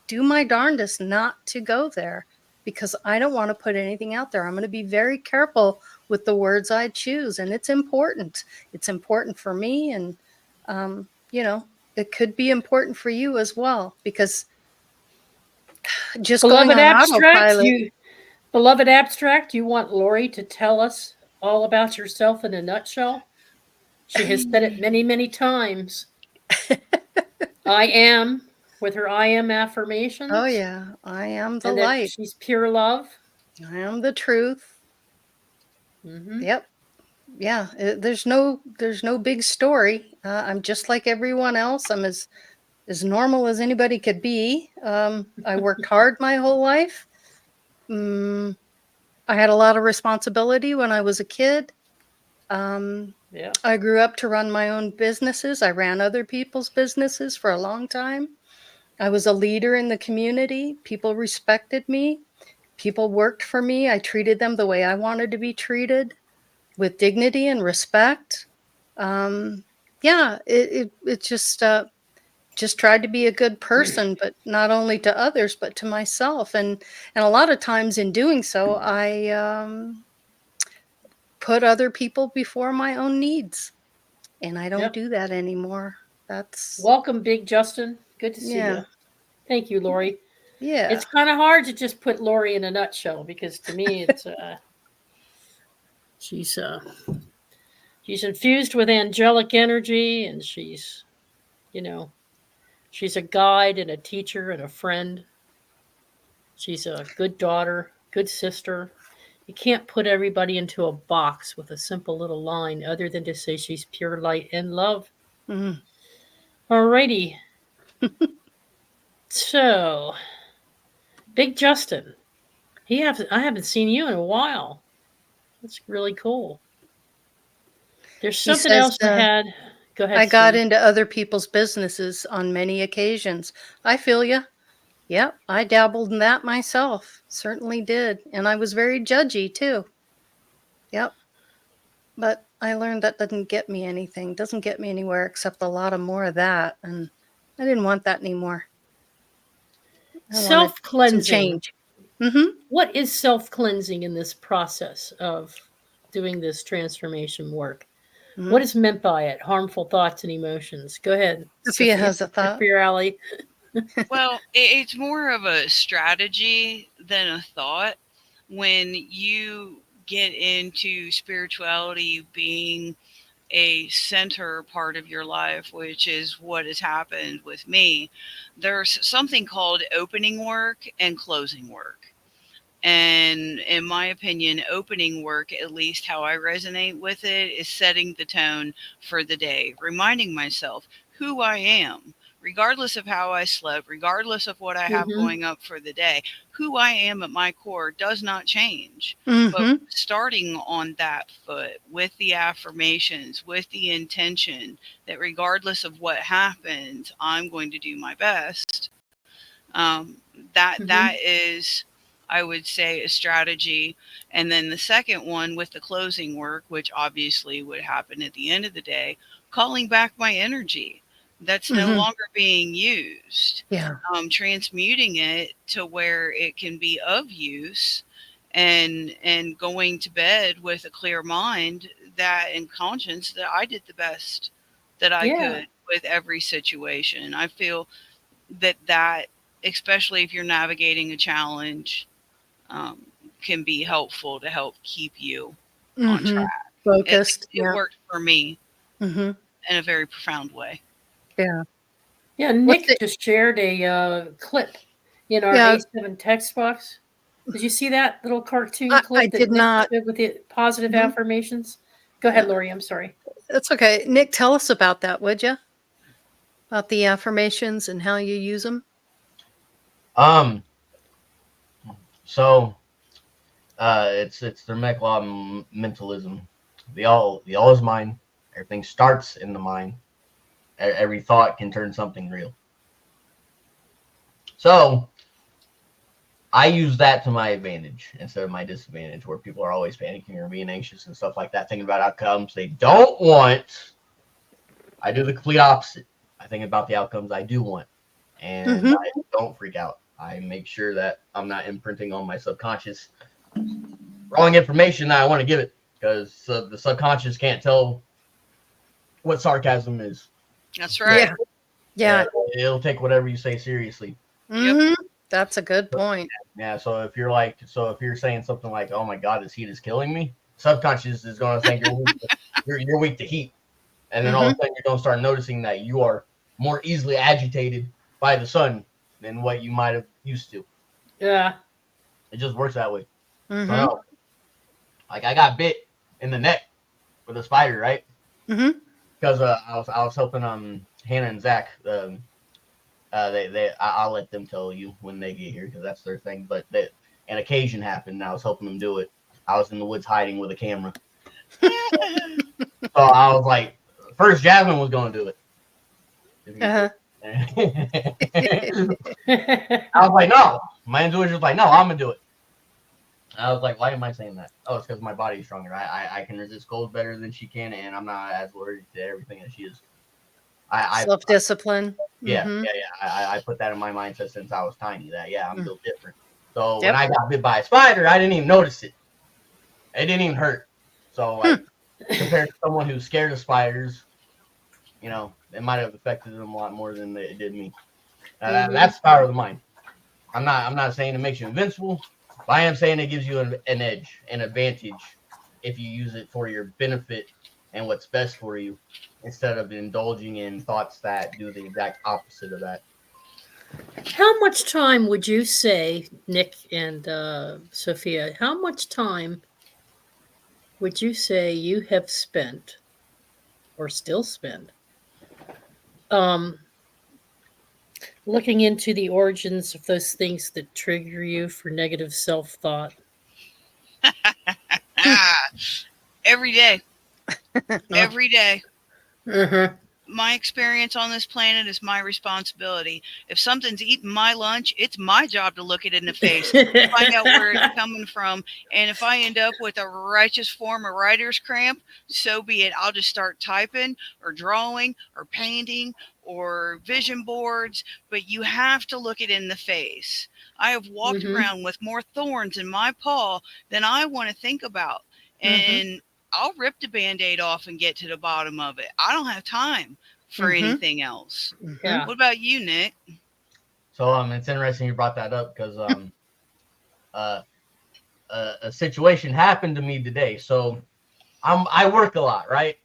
do my darndest not to go there because I don't want to put anything out there. I'm going to be very careful with the words I choose. And it's important. It's important for me. And, you know, it could be important for you as well, because just going Beloved on Abstract, autopilot. Beloved Abstract, you want Lori to tell us all about yourself in a nutshell? She has said it many, many times. I am, with her I am affirmations. Oh yeah, I am the and that light. she's pure love. I am the truth. Yep. Yeah. There's no big story. I'm just like everyone else. I'm as normal as anybody could be. I worked hard my whole life. I had a lot of responsibility when I was a kid. I grew up to run my own businesses. I ran other people's businesses for a long time. I was a leader in the community. People respected me. People worked for me. I treated them the way I wanted to be treated, with dignity and respect. Yeah, it just tried to be a good person, but not only to others, but to myself. And a lot of times in doing so, I put other people before my own needs. And I don't do that anymore. That's welcome, Big Justin. Good to see you. Thank you, Lori. Yeah. It's kind of hard to just put Lori in a nutshell, because to me it's she's infused with angelic energy, and she's, you know, she's a guide and a teacher and a friend. She's a good daughter, good sister. You can't put everybody into a box with a simple little line other than to say she's pure light and love. Alrighty. So, Big Justin, I haven't seen you in a while. That's really cool. There's something else I had. Go ahead. I got Sue. into other people's businesses on many occasions. I feel you. Yep, I dabbled in that myself. Certainly did. And I was very judgy too. Yep. But I learned that doesn't get me anything, doesn't get me anywhere except a lot of more of that. And I didn't want that anymore. Self-cleansing. Some change. What is self-cleansing in this process of doing this transformation work? What is meant by it? Harmful thoughts and emotions. Go ahead. Sophia has a thought. For your alley. Well, it's more of a strategy than a thought. When you get into spirituality being a center part of your life, which is what has happened with me, there's something called opening work and closing work. And in my opinion, opening work, at least how I resonate with it, is setting the tone for the day, reminding myself who I am, regardless of how I slept, regardless of what I have Mm-hmm. going up for the day. Who I am at my core does not change. But Mm-hmm. starting on that foot with the affirmations, with the intention that regardless of what happens, I'm going to do my best. Um, that is, I would say, a strategy. And then the second one with the closing work, which obviously would happen at the end of the day, calling back my energy that's no Mm-hmm. longer being used, Yeah. transmuting it to where it can be of use, and going to bed with a clear mind that and conscience that I did the best that I Yeah. could with every situation. I feel that especially if you're navigating a challenge, um, can be helpful to help keep you on Mm-hmm. track. At Focused. least it Yeah. worked for me Mm-hmm. in a very profound way. Yeah. Yeah. What's Nick the just shared a clip in our yeah? A7 text box. Did you see that little cartoon I clip that did Nick not. did with the positive Mhm. affirmations? Go ahead, Lori. I'm sorry. That's okay. Nick, tell us about that, would you? About the affirmations and how you use them. Um, so it's the Mech Law mentalism. The all is mind. Everything starts in the mind. Every thought can turn something real. So I use that to my advantage instead of my disadvantage, where people are always panicking or being anxious and stuff like that, thinking about outcomes they don't want. I do the complete opposite. I think about the outcomes I do want, and Mm-hmm. I don't freak out. I make sure that I'm not imprinting on my subconscious wrong information that I want to give it, because the subconscious can't tell what sarcasm is. That's Yeah. right. Yeah. It'll take whatever you say seriously. Yep. Mm-hmm. That's a good point. Yeah, so if you're saying something like, "Oh my God, this heat is killing me," subconscious is going to think you're weak to heat, and then all of Mm-hmm. a sudden you're going to start noticing that you are more easily agitated by the sun than what you might have used to. Yeah. It just works that way. So Mm-hmm. no, like I got bit in the neck with a spider, right? Mm-hmm. Because I was helping Hannah and Zach. I'll let them tell you when they get here because that's their thing. But an occasion happened, and I was helping them do it. I was in the woods hiding with a camera, so I was like, first Jasmine was going to do it. Uh-huh. I was like, no. My intuition was like, no, I'm gonna do it. I was like, why am I saying that? Oh, it's because my body's stronger. I can resist cold better than she can, and I'm not as allergic to everything as she is. I Self-discipline. Yeah, Mm-hmm. yeah, yeah. I put that in my mindset since I was tiny. That I'm built different. So when Yep. I got bit by a spider, I didn't even notice it. It didn't even hurt. So like compared to someone who's scared of spiders, it might have affected them a lot more than it did me. That's the power of the mind. I'm not saying it makes you invincible, but I am saying it gives you an edge, an advantage, if you use it for your benefit and what's best for you, instead of indulging in thoughts that do the exact opposite of that. How much time would you say, Nick and Sophia, how much time would you say you have spent or still spend um, looking into the origins of those things that trigger you for negative self thought? Ah, every day. Every day. Uh-huh. My experience on this planet is my responsibility. If something's eating my lunch, it's my job to look it in the face, find out where it's coming from. And if I end up with a righteous form of writer's cramp, so be it. I'll just start typing or drawing or painting or vision boards. But you have to look it in the face. I have walked around with more thorns in my paw than I want to think about. And I'll rip the Band-Aid off and get to the bottom of it. I don't have time for anything else. Yeah. What about you, Nick? So it's interesting you brought that up because a situation happened to me today. So I work a lot, right?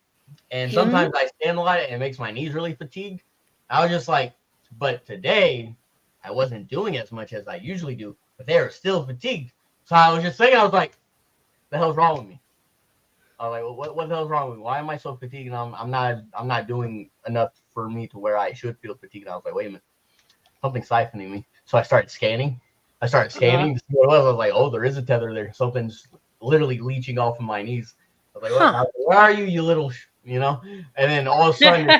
And sometimes I stand a lot and it makes my knees really fatigued. I was just like, but today I wasn't doing as much as I usually do, but they were still fatigued. So I was just thinking, I was like, the hell's wrong with me? I was like, well, what the hell's wrong with me? Why am I so fatigued? And I'm not doing enough for me to where I should feel fatigued. And I was like, wait a minute, something's siphoning me. So I started scanning. To see what it was. I was like, oh, there is a tether there. Something's literally leeching off of my knees. I was like, what? Where are you, you little, And then all of a sudden,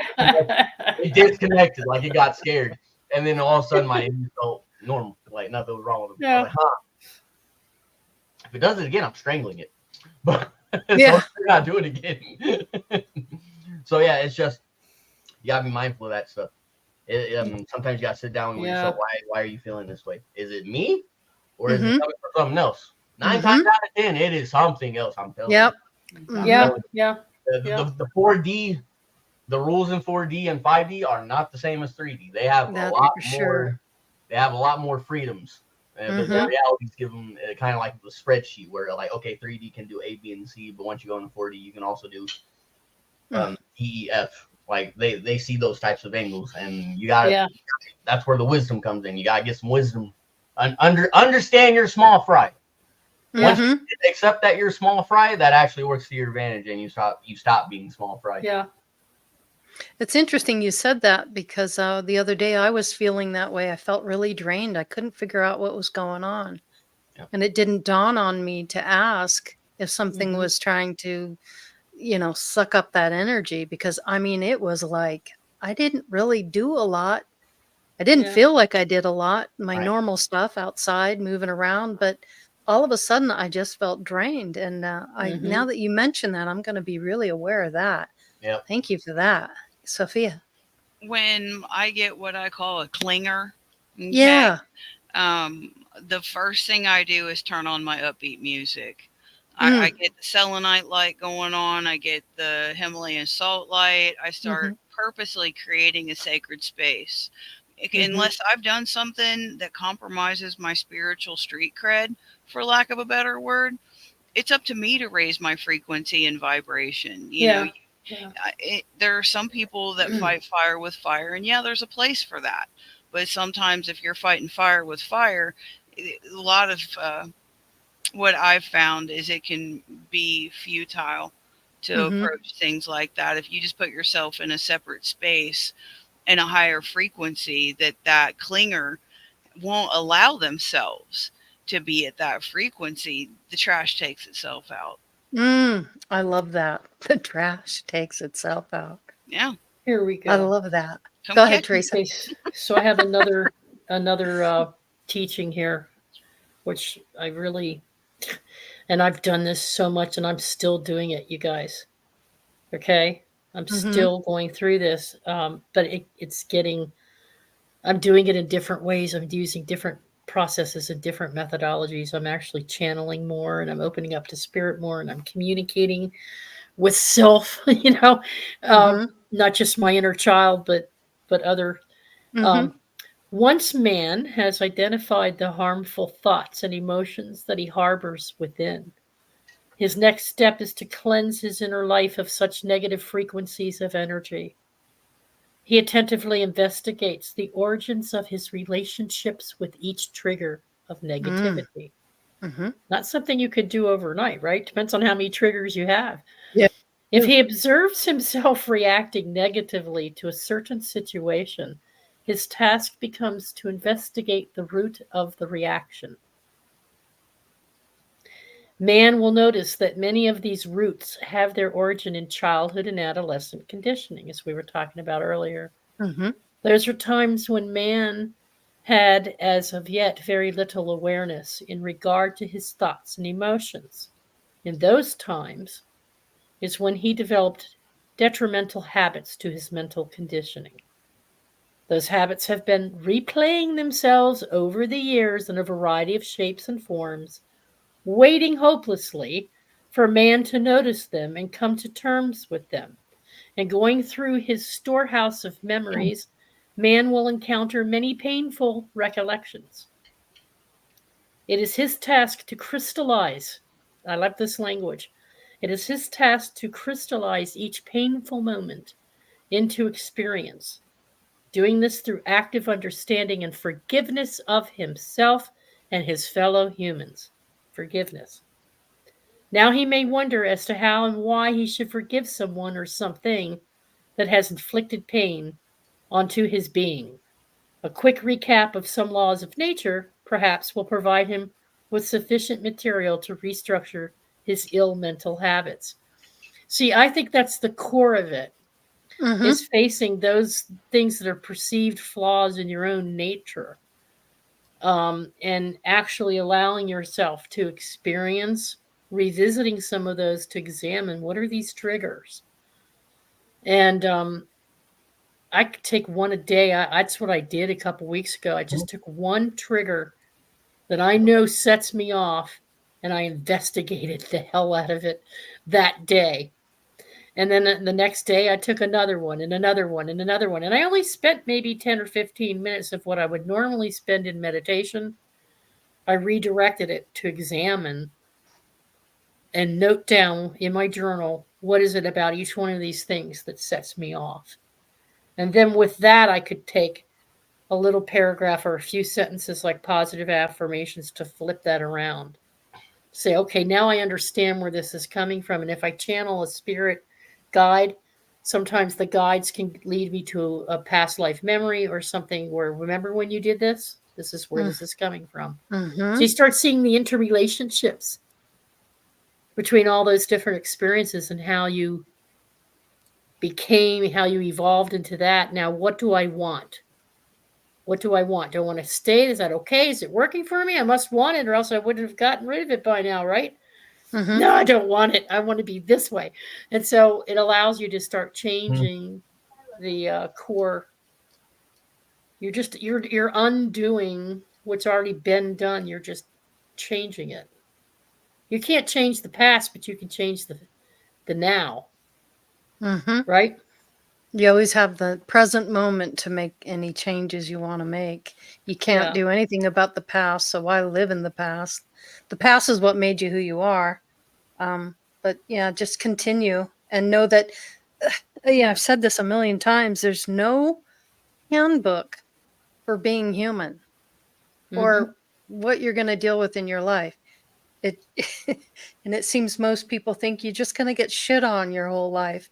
it disconnected, like it got scared. And then all of a sudden, my knees felt normal, like nothing was wrong with them. I was like, if it does it again, I'm strangling it. But so not do it again. So yeah, it's just you gotta be mindful of that stuff. Sometimes you gotta sit down with yourself. Why are you feeling this way? Is it me, or is it coming from something else? 9 times out of 10, it is something else. I'm telling you. The 4D, the rules in 4D and 5D are not the same as 3D. They have a lot more. They have a lot more freedoms. The realities give them kind of like the spreadsheet where like, okay, 3D can do A, B, and C, but once you go into 4D, you can also do D, E, F. Like they see those types of angles, and you gotta. That's where the wisdom comes in. You gotta get some wisdom. Understand your small fry. Once you accept that you're small fry, that actually works to your advantage, and you stop being small fry. Yeah. It's interesting you said that because the other day I was feeling that way. I felt really drained. I couldn't figure out what was going on. Yeah. And it didn't dawn on me to ask if something was trying to, suck up that energy, because I mean, it was like I didn't really do a lot. I didn't feel like I did a lot, my normal stuff outside, moving around, but all of a sudden I just felt drained. And now that you mention that, I'm going to be really aware of that. Yep. Thank you for that, Sophia. When I get what I call a clinger, the first thing I do is turn on my upbeat music. I get the selenite light going on. I get the Himalayan salt light. I start purposely creating a sacred space. Unless I've done something that compromises my spiritual street cred, for lack of a better word, it's up to me to raise my frequency and vibration. You know, there are some people that fight fire with fire, and there's a place for that. But sometimes if you're fighting fire with fire, a lot of what I've found is it can be futile to approach things like that. If you just put yourself in a separate space and a higher frequency, that clinger won't allow themselves to be at that frequency, the trash takes itself out. I love that. The trash takes itself out. Yeah. Here we go. I love that. Go ahead, Teresa. Okay, so I have another teaching here, which I really, and I've done this so much, and I'm still doing it, you guys. Okay, I'm still going through this, but it's getting. I'm doing it in different ways. I'm using different processes and different methodologies. I'm actually channeling more, and I'm opening up to spirit more, and I'm communicating with self. Not just my inner child, but other. Once man has identified the harmful thoughts and emotions that he harbors within, his next step is to cleanse his inner life of such negative frequencies of energy. He attentively investigates the origins of his relationships with each trigger of negativity. Not something you could do overnight, right? Depends on how many triggers you have. Yeah. If he observes himself reacting negatively to a certain situation, his task becomes to investigate the root of the reaction. Man will notice that many of these roots have their origin in childhood and adolescent conditioning, as we were talking about earlier. Those are times when man had, as of yet, very little awareness in regard to his thoughts and emotions. In those times is when he developed detrimental habits to his mental conditioning. Those habits have been replaying themselves over the years in a variety of shapes and forms, waiting hopelessly for man to notice them and come to terms with them. And going through his storehouse of memories, man will encounter many painful recollections. It is his task to crystallize. I love this language. It is his task to crystallize each painful moment into experience, doing this through active understanding and forgiveness of himself and his fellow humans. forgiveness. Now he may wonder as to how and why he should forgive someone or something that has inflicted pain onto his being. A quick recap of some laws of nature, perhaps, will provide him with sufficient material to restructure his ill mental habits. See, I think that's the core of it, is facing those things that are perceived flaws in your own nature, and actually allowing yourself to experience revisiting some of those to examine what are these triggers. And I could take one a day. That's what I did a couple weeks ago. I just took one trigger that I know sets me off, and I investigated the hell out of it that day. And then the next day I took another one and another one and another one. And I only spent maybe 10 or 15 minutes of what I would normally spend in meditation. I redirected it to examine and note down in my journal, what is it about each one of these things that sets me off? And then with that, I could take a little paragraph or a few sentences like positive affirmations to flip that around. Say, okay, now I understand where this is coming from. And if I channel a spirit guide, sometimes the guides can lead me to a past life memory or something where, remember when you did this? This is where this is coming from. So you start seeing the interrelationships between all those different experiences and how you became, how you evolved into that. Now, what do I want? What do I want? Do I want to stay? Is that okay? Is it working for me? I must want it, or else I wouldn't have gotten rid of it by now, right? No, I don't want it. I want to be this way. And so it allows you to start changing the core. You're undoing what's already been done. You're just changing it. You can't change the past, but you can change the now. Right? You always have the present moment to make any changes you want to make. You can't do anything about the past, so why live in the past? The past is what made you who you are. But yeah, just continue and know that, I've said this a million times, there's no handbook for being human or what you're going to deal with in your life. And it seems most people think you're just going to get shit on your whole life.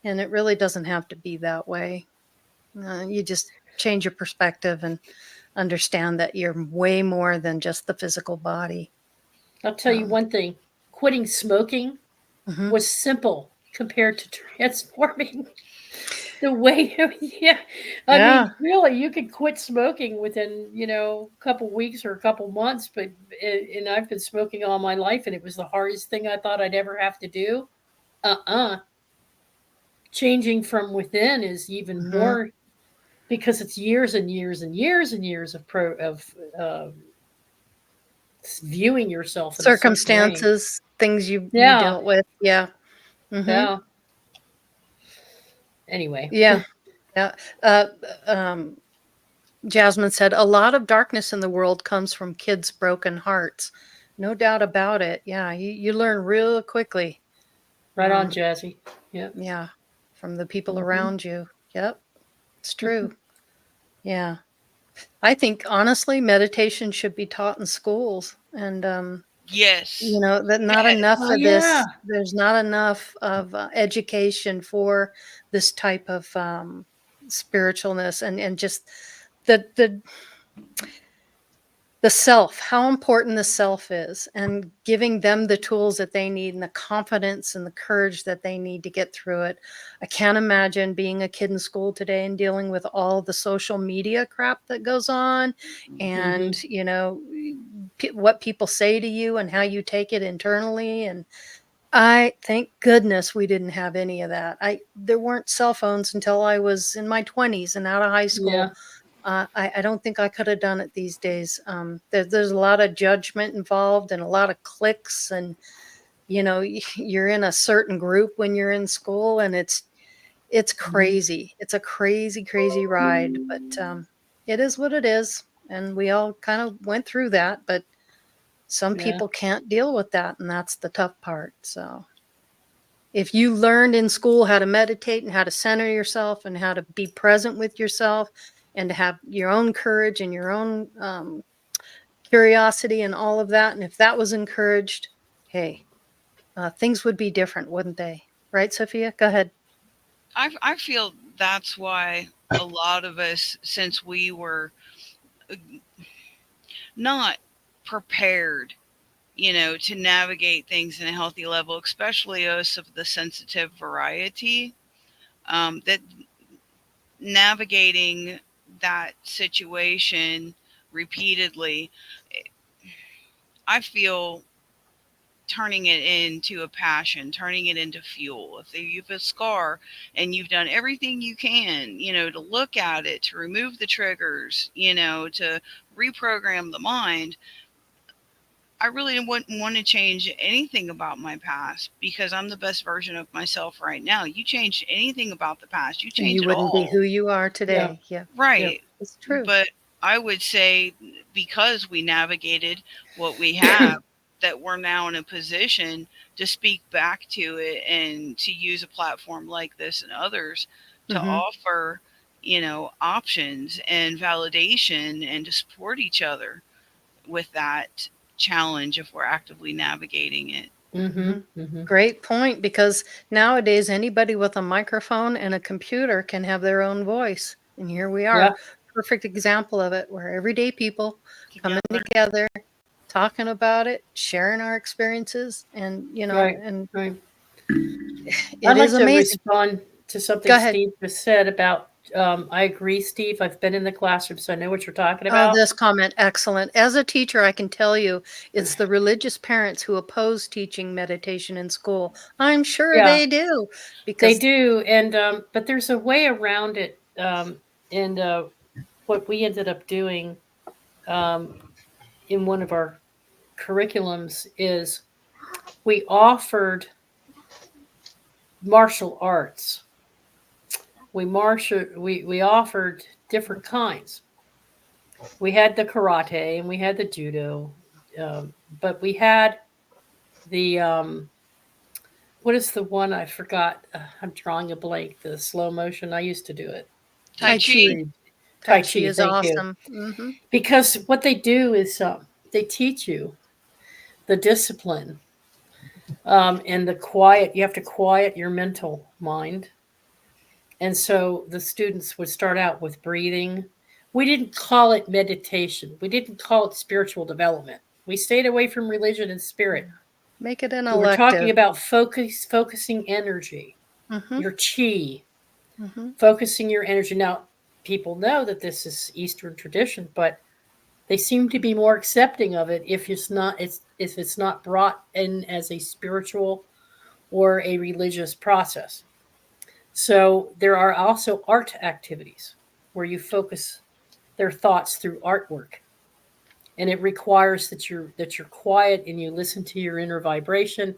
And it really doesn't have to be that way. You just change your perspective and understand that you're way more than just the physical body. I'll tell you one thing. Quitting smoking was simple compared to transforming the way. I mean, really, you could quit smoking within, a couple weeks or a couple months, and I've been smoking all my life, and it was the hardest thing I thought I'd ever have to do. Changing from within is even more, because it's years and years and years and years of viewing yourself in circumstances, things you dealt with. Yeah. Yeah. Anyway. Yeah. Jasmine said, a lot of darkness in the world comes from kids' broken hearts. No doubt about it. Yeah. You learn real quickly. Right on, Jazzy. Yeah. Yeah. From the people around you. Yep. It's true. Yeah. I think honestly, meditation should be taught in schools, and yes, that not enough of this. There's not enough of education for this type of spiritualness and just the self, how important the self is, and giving them the tools that they need and the confidence and the courage that they need to get through it. I can't imagine being a kid in school today and dealing with all the social media crap that goes on and, what people say to you and how you take it internally. And I thank goodness we didn't have any of that. There weren't cell phones until I was in my 20s and out of high school. Yeah. I don't think I could have done it these days. There's a lot of judgment involved and a lot of cliques, and you're in a certain group when you're in school, and it's crazy. It's a crazy ride, but it is what it is, and we all kind of went through that. But some people can't deal with that, and that's the tough part. So if you learned in school how to meditate and how to center yourself and how to be present with yourself and to have your own courage and your own curiosity and all of that. And if that was encouraged, hey, things would be different, wouldn't they? Right, Sophia? Go ahead. I feel that's why a lot of us, since we were not prepared, to navigate things in a healthy level, especially us of the sensitive variety, that navigating that situation repeatedly, I feel turning it into a passion, turning it into fuel. If you have a scar and you've done everything you can, to look at it, to remove the triggers, to reprogram the mind, I really wouldn't want to change anything about my past because I'm the best version of myself right now. You change anything about the past, you And change you it wouldn't be all. who you are today. Yeah. Right. It's true. But I would say because we navigated what we have, that we're now in a position to speak back to it and to use a platform like this and others to offer, options and validation and to support each other with that challenge if we're actively navigating it. Great point, because nowadays anybody with a microphone and a computer can have their own voice. And here we are, perfect example of it, where everyday people coming together, talking about it, sharing our experiences, and Right. it I'd like is to amazing. respond to something Go ahead. Steve just said about. I agree, Steve. I've been in the classroom, so I know what you're talking Oh, about. this comment, excellent. As a teacher, I can tell you it's the religious parents who oppose teaching meditation in school. I'm sure Yeah, they do, they because do, and but there's a way around it. And what we ended up doing um, in one of our curriculums is we offered martial arts. We offered different kinds. We had the karate and we had the judo, but we had the what is the one I forgot? I'm drawing a blank. The slow motion. I used to do it. Tai Tai Chi. Chi. Tai Tai Chi Chi. is Thank you. awesome. Because what they do is they teach you the discipline and the quiet. You have to quiet your mental mind. And so the students would start out with breathing. We didn't call it meditation. We didn't call it spiritual development. We stayed away from religion and spirit. Make it an We were talking elective. about focusing energy, your chi, Mhm. focusing your energy. Now, people know that this is Eastern tradition, but they seem to be more accepting of it if it's not brought in as a spiritual or a religious process. So there are also art activities where you focus their thoughts through artwork. And it requires that you're quiet and you listen to your inner vibration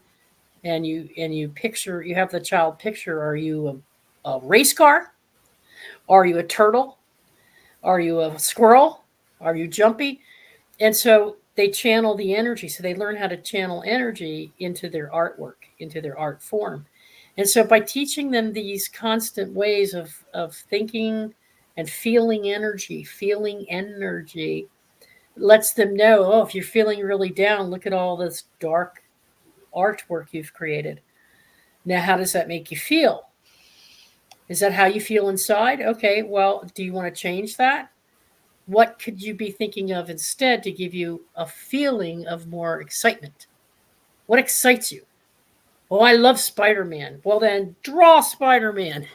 and you picture you have the child picture, are you a race car? Are you a turtle? Are you a squirrel? Are you jumpy? And so they channel the energy. So they learn how to channel energy into their artwork, into their art form. And so by teaching them these constant ways of thinking and feeling energy lets them know, oh, if you're feeling really down, look at all this dark artwork you've created. Now, how does that make you feel? Is that how you feel inside? Okay, well, do you want to change that? What could you be thinking of instead to give you a feeling of more excitement? What excites you? Oh, I love Spider-Man. Well, then draw Spider-Man.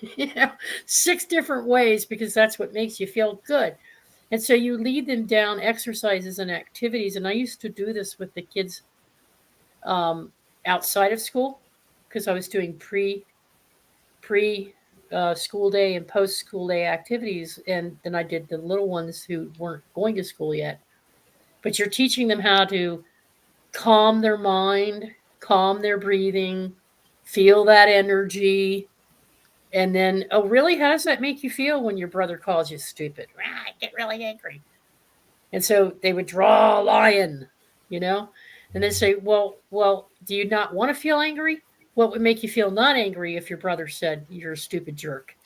6 different ways because that's what makes you feel good. And so you lead them down exercises and activities. And I used to do this with the kids outside of school because I was doing pre school day and post school day activities, and then I did the little ones who weren't going to school yet. But you're teaching them how to calm their mind, calm their breathing, feel that energy, and then, oh, really? How does that make you feel when your brother calls you stupid? I get really angry. And so they would draw a lion, you know, and then say, well, do you not want to feel angry? What would make you feel not angry if your brother said you're a stupid jerk?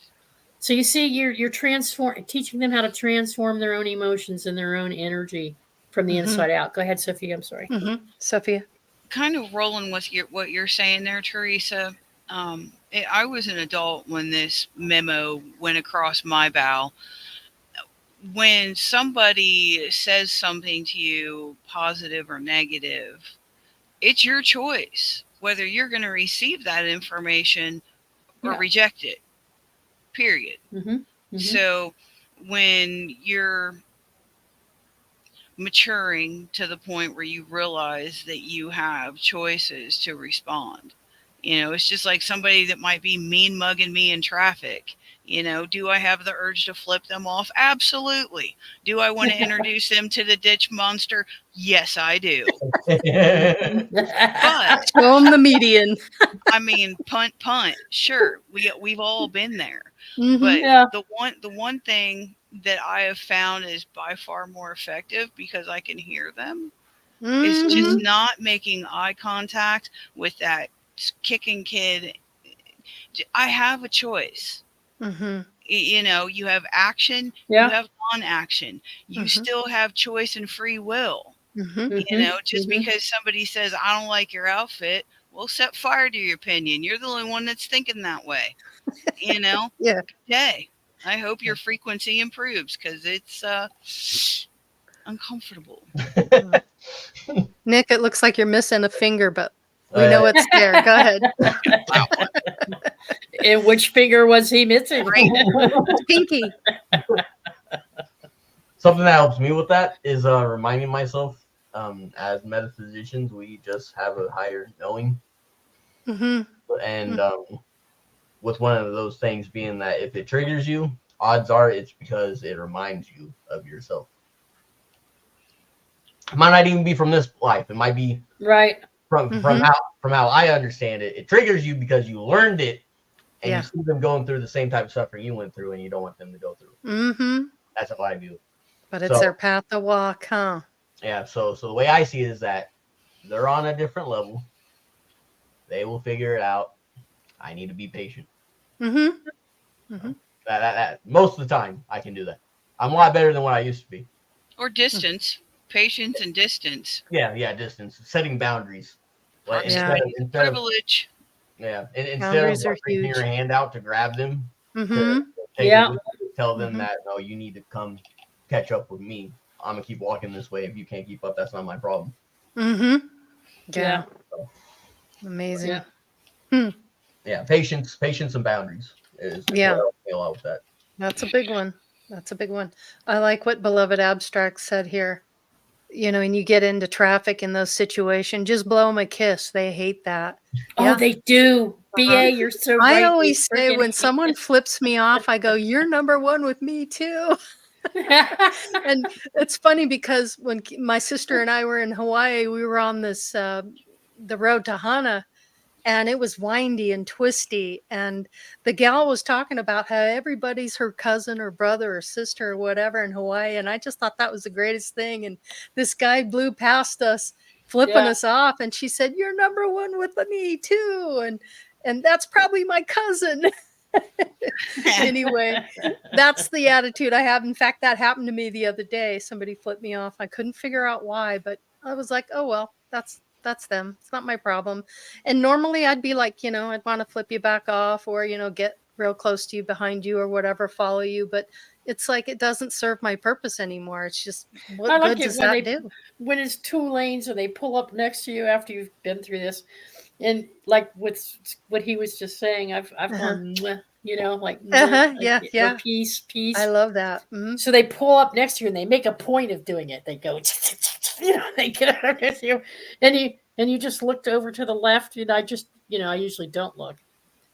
So you see, you're teaching them how to transform their own emotions and their own energy from the inside out. Go ahead, Sophie. I'm sorry. Sophia. Kind of rolling with what you're saying there, Teresa. I was an adult when this memo went across my bow. When somebody says something to you, positive or negative, it's your choice whether you're going to receive that information or reject it. Period. So when you're maturing to the point where you realize that you have choices to respond, it's just like somebody that might be mean mugging me in traffic. Do I have the urge to flip them off? Absolutely. Do I want to introduce them to the ditch monster? Yes, I do. But show them the median. I mean, punt. Sure, we've all been there. But the one thing that I have found is by far more effective because I can hear them. Is just not making eye contact with that kicking kid. I have a choice. You have action, you have non-action. You still have choice and free will. Just because somebody says, I don't like your outfit, well, set fire to your opinion. You're the only one that's thinking that way. Yeah. Okay. I hope your frequency improves because it's uncomfortable. Nick, it looks like you're missing a finger, but we know it's there. Go ahead. And which finger was he missing? Pinky. Something that helps me with that is reminding myself, as metaphysicians, we just have a higher knowing. And with one of those things being that if it triggers you, odds are it's because it reminds you of yourself. It might not even be from this life. It might be from how I understand it. It triggers you because you learned it, and you see them going through the same type of suffering you went through, and you don't want them to go through. That's what I do. But it's their path to walk, huh? Yeah. So the way I see it is that they're on a different level. They will figure it out. I need to be patient. That most of the time I can do that. I'm a lot better than what I used to be. Or distance. Patience and distance. Yeah, distance. Setting boundaries. Like Privilege. Instead of reaching your hand out to grab them, tell them that, no, you need to come catch up with me. I'm gonna keep walking this way. If you can't keep up, that's not my problem. Yeah. Amazing. Yeah, patience and boundaries is what helps me a lot with that. That's a big one. I like what Beloved Abstract said here. And you get into traffic in those situations, just blow them a kiss. They hate that. Oh, they do. BA, you're so right. I always say when someone flips me off, I go, you're number one with me too. And it's funny because when my sister and I were in Hawaii, we were on this, the road to Hana, and it was windy and twisty. And the gal was talking about how everybody's her cousin or brother or sister or whatever in Hawaii. And I just thought that was the greatest thing. And this guy blew past us, flipping us off. And she said, you're number one with me too. And that's probably my cousin. Anyway, that's the attitude I have. In fact, that happened to me the other day. Somebody flipped me off. I couldn't figure out why, but I was like, oh, well, that's them. It's not my problem. And normally I'd be like, I'd want to flip you back off or, get real close to you, behind you or whatever, follow you. But it's like, it doesn't serve my purpose anymore. It's just, what good does that do? When it's two lanes and they pull up next to you after you've been through this. And like with what he was just saying, I've gone, peace. I love that. So they pull up next to you and they make a point of doing it. They go, they get out with you, and you just looked over to the left. And I just, I usually don't look,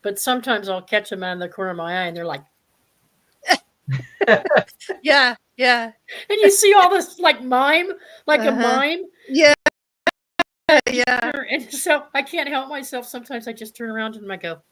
but sometimes I'll catch them out of the corner of my eye, and they're like, yeah. And you see all this like mime, like a mime. Yeah. And so I can't help myself. Sometimes I just turn around and I go.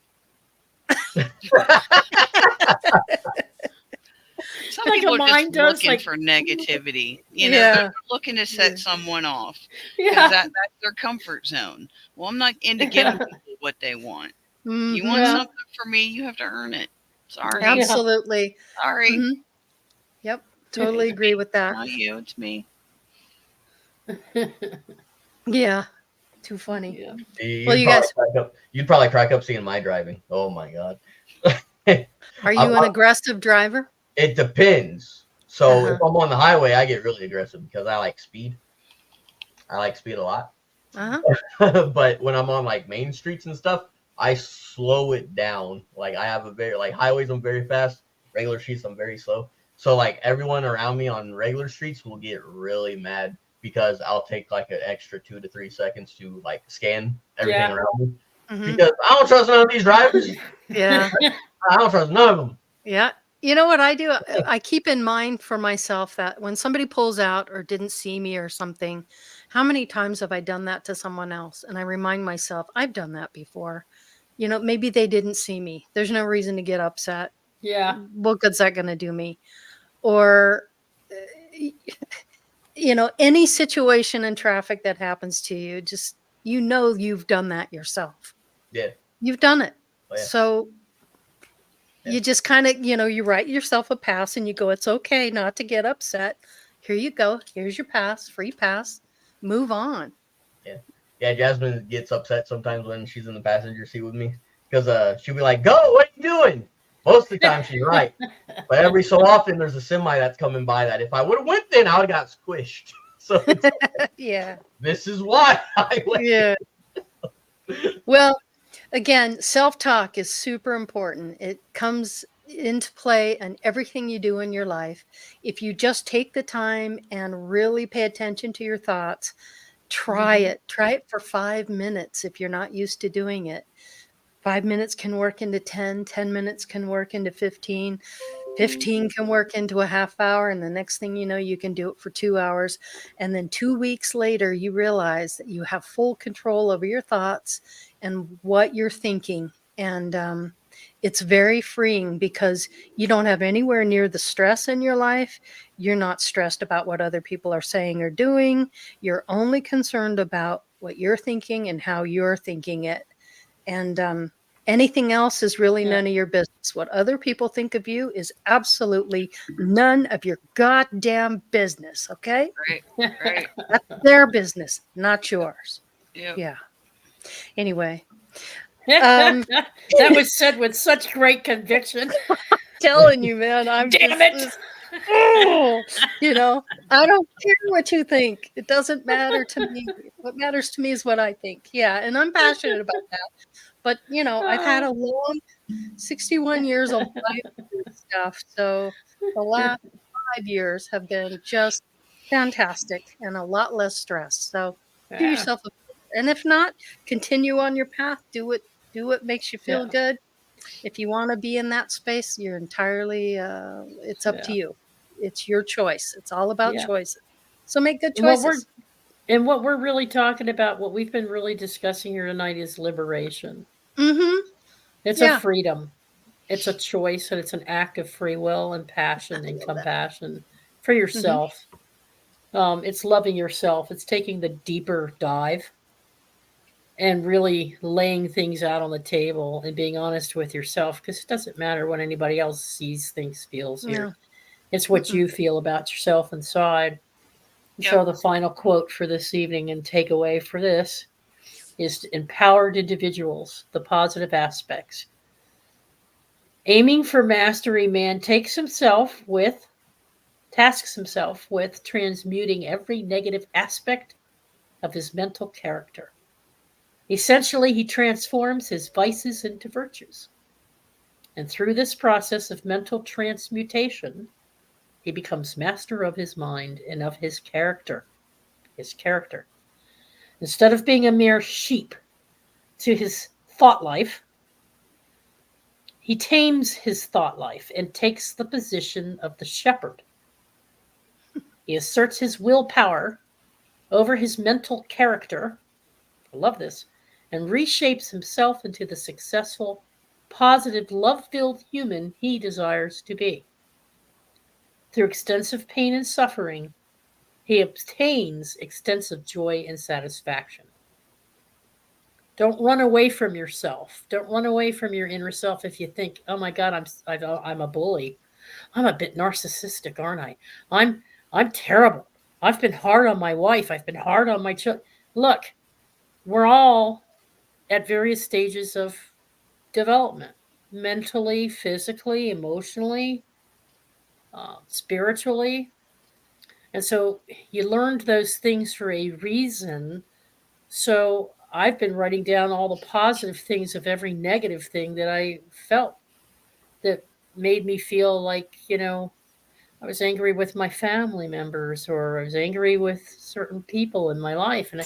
Some people are just looking for negativity. They're looking to set someone off. Because that's their comfort zone. Well, I'm not into giving people what they want. You want something from me, you have to earn it. Sorry. Absolutely. Sorry. Yep. Totally agree with that. Not you, it's me. Yeah. Too funny. Yeah. Well, You'd you probably guys, crack up. You'd probably crack up seeing my driving. Oh my god. are I'm, you an aggressive driver? it depends. So if Uh-huh. I'm on the highway, I get really aggressive because I like speed. I like speed a lot. Uh-huh. But when I'm on like main streets and stuff, I slow it down. Like I have a very like highways, I'm very fast. Regular streets, I'm very slow. So like everyone around me on regular streets will get really mad because I'll take like an extra 2 to 3 seconds to like scan everything Yeah. around me Hmm. because I don't trust none of these drivers. Yeah. I don't trust none of them. Yeah. You know what I do? I keep in mind for myself that when somebody pulls out or didn't see me or something, how many times have I done that to someone else? And I remind myself, I've done that before. Maybe they didn't see me. There's no reason to get upset. Yeah. What good's that going to do me? Or, y- any situation in traffic that happens to you, just, you've done that yourself. Yeah. You've done it. Oh, yeah. So Yeah. you just kind of, you write yourself a pass and you go, it's okay not to get upset. Here you go. Here's your pass, free pass. Move on. Yeah. Yeah, Jasmine gets upset sometimes when she's in the passenger seat with me because she'll be like, "Go, what are you doing?" Most of the time she's right, but every so often there's a semi that's coming by that if I would have went then I would have got squished. So Yeah. this is why I went. Yeah. Well, again, self-talk is super important. It comes into play in everything you do in your life. If you just take the time and really pay attention to your thoughts, try Mhm. it. Try it for 5 minutes if you're not used to doing it. 5 minutes can work into 10, 10 minutes can work into 15. 15 can work into a half hour, and the next thing you know, you can do it for 2 hours. And then 2 weeks later, you realize that you have full control over your thoughts and what you're thinking. And it's very freeing because you don't have anywhere near the stress in your life. You're not stressed about what other people are saying or doing. You're only concerned about what you're thinking and how you're thinking it. And anything else is really Yeah. none of your business. What other people think of you is absolutely none of your goddamn business. Okay. Right. Right. That's their business, not yours. Yep. Yeah. Anyway, That was said with such great conviction. telling you, man, I'm Damn just it. this. Oh, I don't care what you think. It doesn't matter to me. What matters to me is what I think. Yeah. And I'm passionate about that. But, I've had a long 61 years of life and stuff. So the last 5 years have been just fantastic and a lot less stress. So do Yeah. yourself a favor. And if not, continue on your path. Do what makes you feel Yeah. good. If you want to be in that space, you're entirely it's up to Yeah. you. It's your choice. It's all about Yeah. choices. So make good And what we're choices. and what we're really talking about, what we've been really discussing here tonight is liberation. Mhm. It's a Yeah. freedom. It's a choice, and it's an act of free will and I passion and love that. compassion for Mhm. yourself. It's loving yourself. It's taking the deeper dive and really laying things out on the table and being honest with yourself, because it doesn't matter what anybody else sees, thinks, feels here. No. It's what Mm-mm. you feel about yourself inside. And Yep. so the final quote for this evening and takeaway for this is empowered individuals, the positive aspects. Aiming for mastery, man tasks himself with transmuting every negative aspect of his mental character. Essentially, he transforms his vices into virtues. And through this process of mental transmutation, he becomes master of his mind and of his character. His character. Instead of being a mere sheep to his thought life, he tames his thought life and takes the position of the shepherd. He asserts his willpower over his mental character. I love this. And reshapes himself into the successful, positive, love filled human he desires to be. Through extensive pain and suffering, he obtains extensive joy and satisfaction. Don't run away from yourself. Don't run away from your inner self if you think, "Oh my God, I'm a bully. I'm a bit narcissistic, aren't I? I'm terrible." I've been hard on my wife. I've been hard on my children. Look, we're all at various stages of development, mentally, physically, emotionally, spiritually. And so you learned those things for a reason. So I've been writing down all the positive things of every negative thing that I felt that made me feel like, I was angry with my family members, or I was angry with certain people in my life. And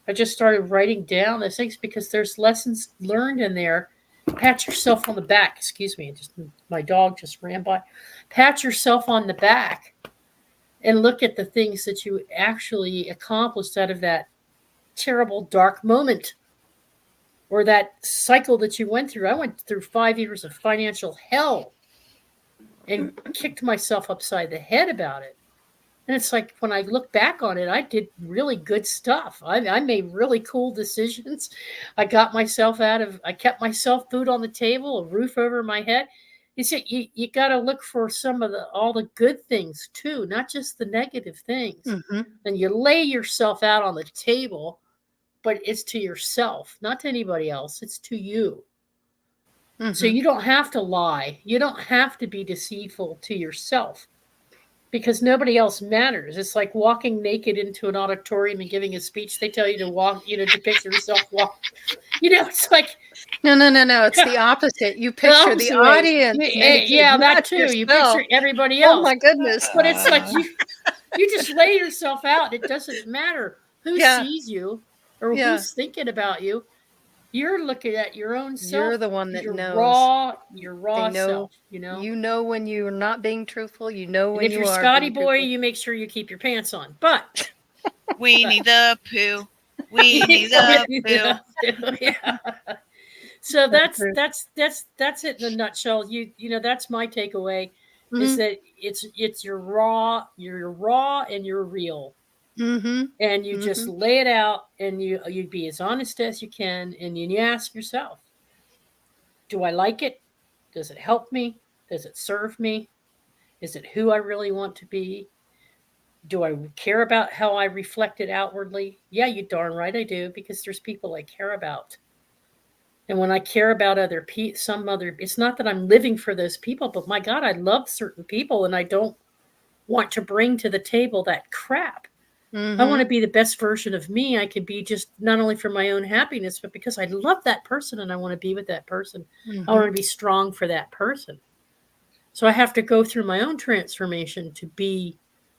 I just started writing down those things because there's lessons learned in there. Pat yourself on the back. Excuse me, my dog just ran by. Pat yourself on the back and look at the things that you actually accomplished out of that terrible dark moment, or that cycle that you went through. I went through 5 years of financial hell and kicked myself upside the head about it. And it's like, when I look back on it, I did really good stuff. I made really cool decisions. I kept myself food on the table, a roof over my head. You see, you got to look for all the good things too, not just the negative things. Mm-hmm. And you lay yourself out on the table, but it's to yourself, not to anybody else. It's to you. Mm-hmm. So you don't have to lie. You don't have to be deceitful to yourself, because nobody else matters. It's like walking naked into an auditorium and giving a speech. They tell you to walk, to picture yourself walk. It's like, No. It's the opposite. You the picture the opposite way. audience naked, Yeah, that not too. You yourself. picture everybody else. Oh my goodness! But it's like you just lay yourself out. It doesn't matter who Yeah. sees you or Yeah. who's thinking about you. You're looking at your own self. You're the one that your knows. Your raw They know. self. You know when you're not being truthful. You know when And if you you're are. Scotty being Boy, truthful. you make sure you keep your pants on. But Winnie the Pooh. Winnie the Pooh. Yeah. So That's that's it in a nutshell. That's my takeaway, Mm-hmm. is that it's you're raw and you're real. Mm-hmm. And you just lay it out, and you be as honest as you can, and you ask yourself, do I like it? Does it help me? Does it serve me? Is it who I really want to be? Do I care about how I reflect it outwardly? Yeah, you darn right I do, because there's people I care about. And when I care about it's not that I'm living for those people, but my God, I love certain people, and I don't want to bring to the table that crap. Mm-hmm. I want to be the best version of me I could be, just not only for my own happiness, but because I love that person and I want to be with that person. Mm-hmm. I want to be strong for that person. So I have to go through my own transformation to be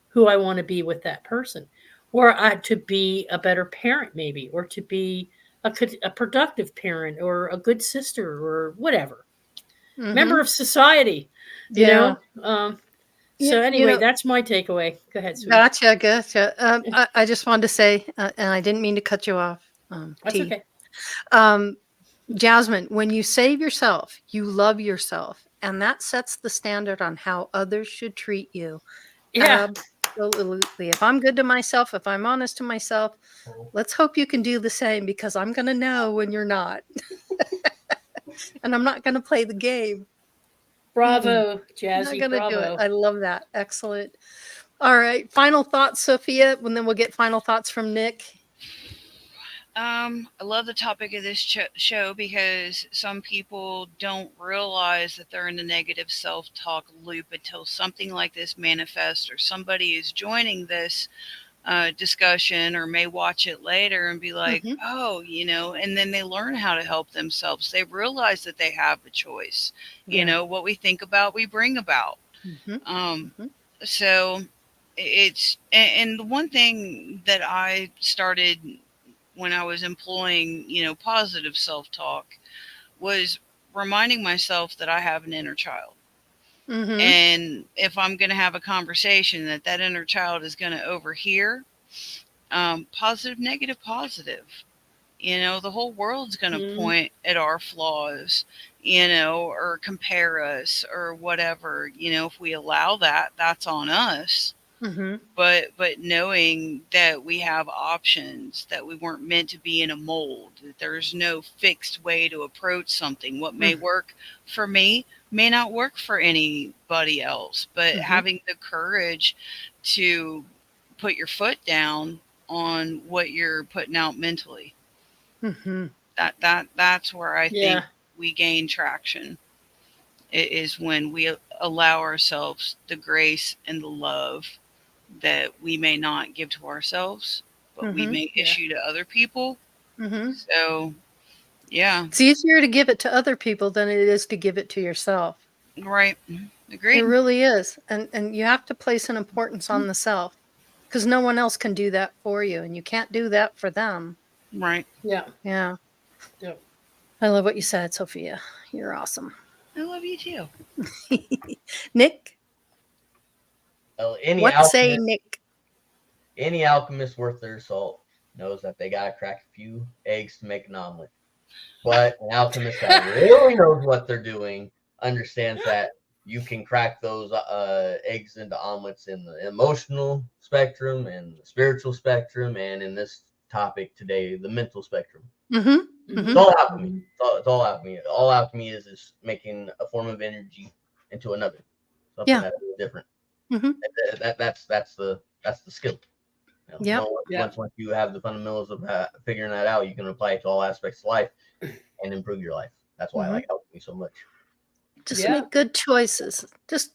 who I want to be with that person, or to be a better parent, maybe, or to be a productive parent, or a good sister, or whatever, member of society, Yeah. So anyway, that's my takeaway. Go ahead, sweetie. Gotcha. I just wanted to say, and I didn't mean to cut you off. That's okay. Jasmine, when you save yourself, you love yourself, and that sets the standard on how others should treat you. Yeah. Absolutely. If I'm good to myself, if I'm honest to myself, let's hope you can do the same, because I'm going to know when you're not. And I'm not going to play the game. Bravo, Jazzy. I'm not going to bravo. do it. I love that. Excellent. All right. Final thoughts, Sophia, and then we'll get final thoughts from Nick. I love the topic of this show, because some people don't realize that they're in the negative self-talk loop until something like this manifests, or somebody is joining this discussion, or may watch it later and be like, oh, and then they learn how to help themselves. They realize that they have a choice. What we think about, we bring about. So it's, and the one thing that I started when I was employing, positive self-talk, was reminding myself that I have an inner child. And if I'm going to have a conversation, that inner child is going to overhear, positive, negative, positive. The whole world's going to point at our flaws, or compare us or whatever. If we allow that, that's on us. But knowing that we have options, that we weren't meant to be in a mold, that there's no fixed way to approach something. What may work for me may not work for anybody else, but having the courage to put your foot down on what you're putting out mentally. Mm-hmm. That's where I Yeah. think we gain traction. It is when we allow ourselves the grace and the love that we may not give to ourselves, but we Mm-hmm. may Yeah. issue to other people. Mm-hmm. So, yeah, It's easier to give it to other people than it is to give it to yourself. right. It Agreed. really is. And you have to place an importance on the self because no one else can do that for you. And you can't do that for them. Right. Yeah. Yeah. Yeah. I love what you said, Sophia. You're awesome. I love you too. Nick, Any what say alchemist, Nick? any alchemist worth their salt knows that they gotta crack a few eggs to make an omelet. But an alchemist that really knows what they're doing understands that you can crack those eggs into omelets in the emotional spectrum and the spiritual spectrum, and in this topic today, the mental spectrum. Mm-hmm. It's all alchemy. It's all alchemy. All alchemy is making a form of energy into another, something Yeah. that's different. Mm-hmm. That's the skill. You know, Yep. once you have the fundamentals of figuring that out, you can apply it to all aspects of life and improve your life. That's why I like alchemy so much. Just Yeah. make good choices.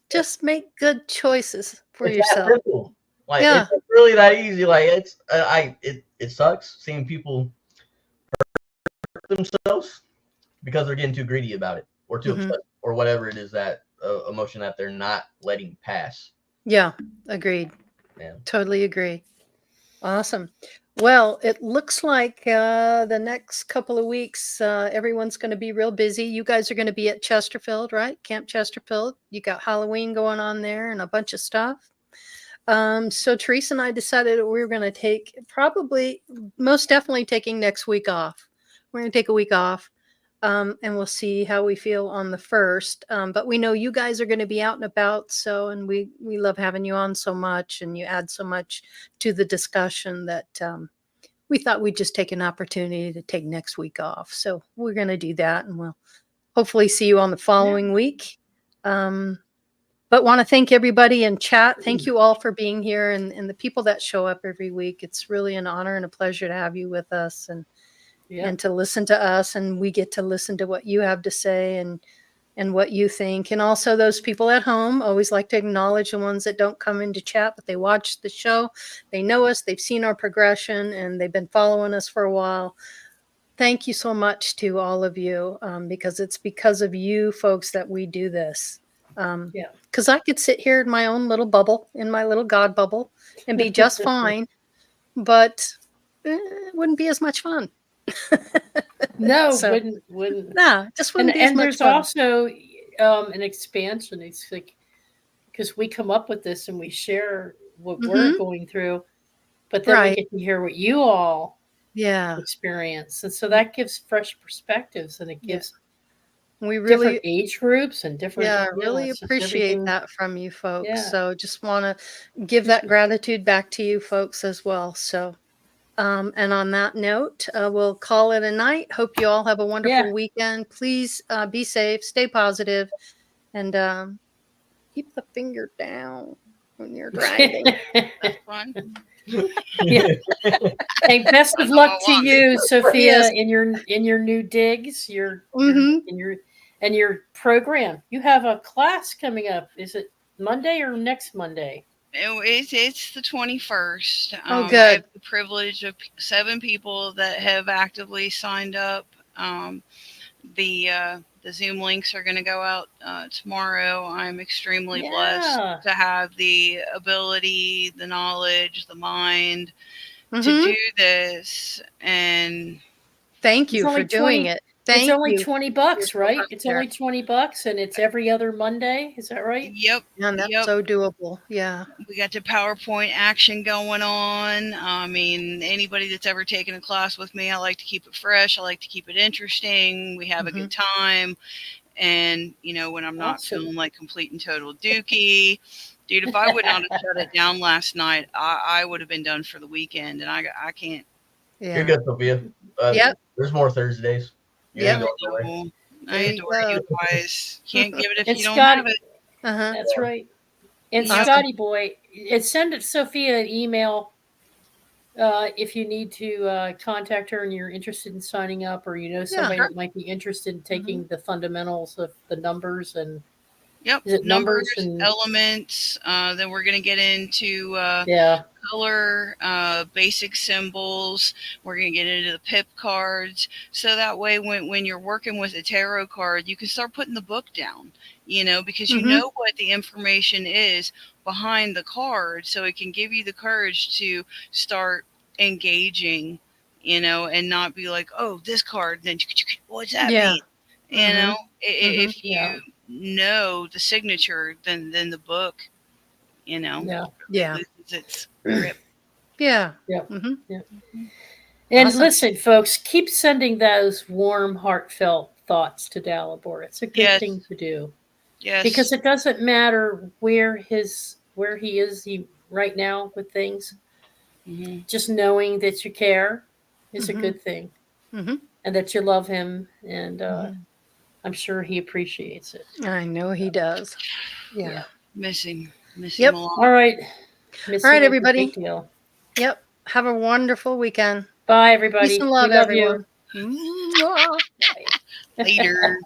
Just make good choices for It's yourself. that simple. Like Yeah. it's really that easy. Like it sucks seeing people hurt themselves because they're getting too greedy about it or too upset or whatever it is, that emotion that they're not letting pass. Yeah. Agreed. Yeah. Totally agree. Awesome. Well, it looks like the next couple of weeks, everyone's going to be real busy. You guys are going to be at Chesterfield, right? Camp Chesterfield. You got Halloween going on there and a bunch of stuff. So Teresa and I decided we were going to take most definitely taking next week off. We're going to take a week off. And we'll see how we feel on the 1st. But we know you guys are going to be out and about. And we love having you on so much, and you add so much to the discussion that we thought we'd just take an opportunity to take next week off. So we're going to do that, and we'll hopefully see you on the following week. But want to thank everybody in chat. Thank you all for being here, and the people that show up every week. It's really an honor and a pleasure to have you with us, and to listen to us, and we get to listen to what you have to say and what you think. And also those people at home, always like to acknowledge the ones that don't come into chat, but they watch the show. They know us, they've seen our progression, and they've been following us for a while. Thank you so much to all of you, because it's because of you folks that we do this. Because I could sit here in my own little bubble, in my little God bubble, and be just fine, but it wouldn't be as much fun. No, So, wouldn't. No, just wouldn't be as And much there's fun. also an expansion. It's like, because we come up with this and we share what we're going through, but then we get to hear what you all experience, and so that gives fresh perspectives, and it gives we really different age groups and different. really it's just appreciate everything. that from you folks. Yeah. So just want to give that gratitude back to you folks as well. So and on that note, we'll call it a night. Hope you all have a wonderful weekend. Please be safe, stay positive, and keep the finger down when you're driving. That's fun. Hey, best of luck to you, Sophia, Yes. in your new digs, your Mhm. and your program. You have a class coming up. Is it Monday or next Monday? It's the 21st. Oh, I good. have the privilege of 7 people that have actively signed up. The Zoom links are going to go out tomorrow. I'm extremely blessed to have the ability, the knowledge, the mind to do this. And thank you for doing it. It's only you. $20, right? It's only $20, and it's every other Monday. Is that right? Yep. And that's so doable. Yeah. We got the PowerPoint action going on. I mean, anybody that's ever taken a class with me, I like to keep it fresh. I like to keep it interesting. We have a good time. And, when I'm not feeling like complete and total dookie, dude, if I would not have shut it down last night, I would have been done for the weekend. And I can't. Yeah. You're good, Sophia. Yep. There's more Thursdays. Yeah. I adore you guys. Can't give it if you don't Scott, have it. That's right. And Yep. Scotty Boy, send Sophia an email if you need to contact her and you're interested in signing up, or you know somebody Sure. that might be interested in taking the fundamentals of the numbers and Yep. is it numbers and elements. Then we're going to get into yeah, color, basic symbols. We're going to get into the pip cards. So that way, when you're working with a tarot card, you can start putting the book down, because you know what the information is behind the card. So it can give you the courage to start engaging, and not be like, oh, this card, then what's that mean? If you know the signature, then the book, yeah, loses its grip. Yeah. yeah, Mm-hmm. yeah. And Awesome. listen, folks, keep sending those warm, heartfelt thoughts to Dalibor. It's a good Yes. thing to do. Yes. Because it doesn't matter where he is right now with things. Mm-hmm. Just knowing that you care is a Mhm. good thing, Mhm. and that you love him, and Mhm. I'm sure he appreciates it. I know he does. Yeah. Miss him Yep. a lot. All right, All right, is a everybody. big deal. Yep. Have a wonderful weekend. Bye, Peace everybody. and love, We love everyone. you. Mwah. Bye. Later.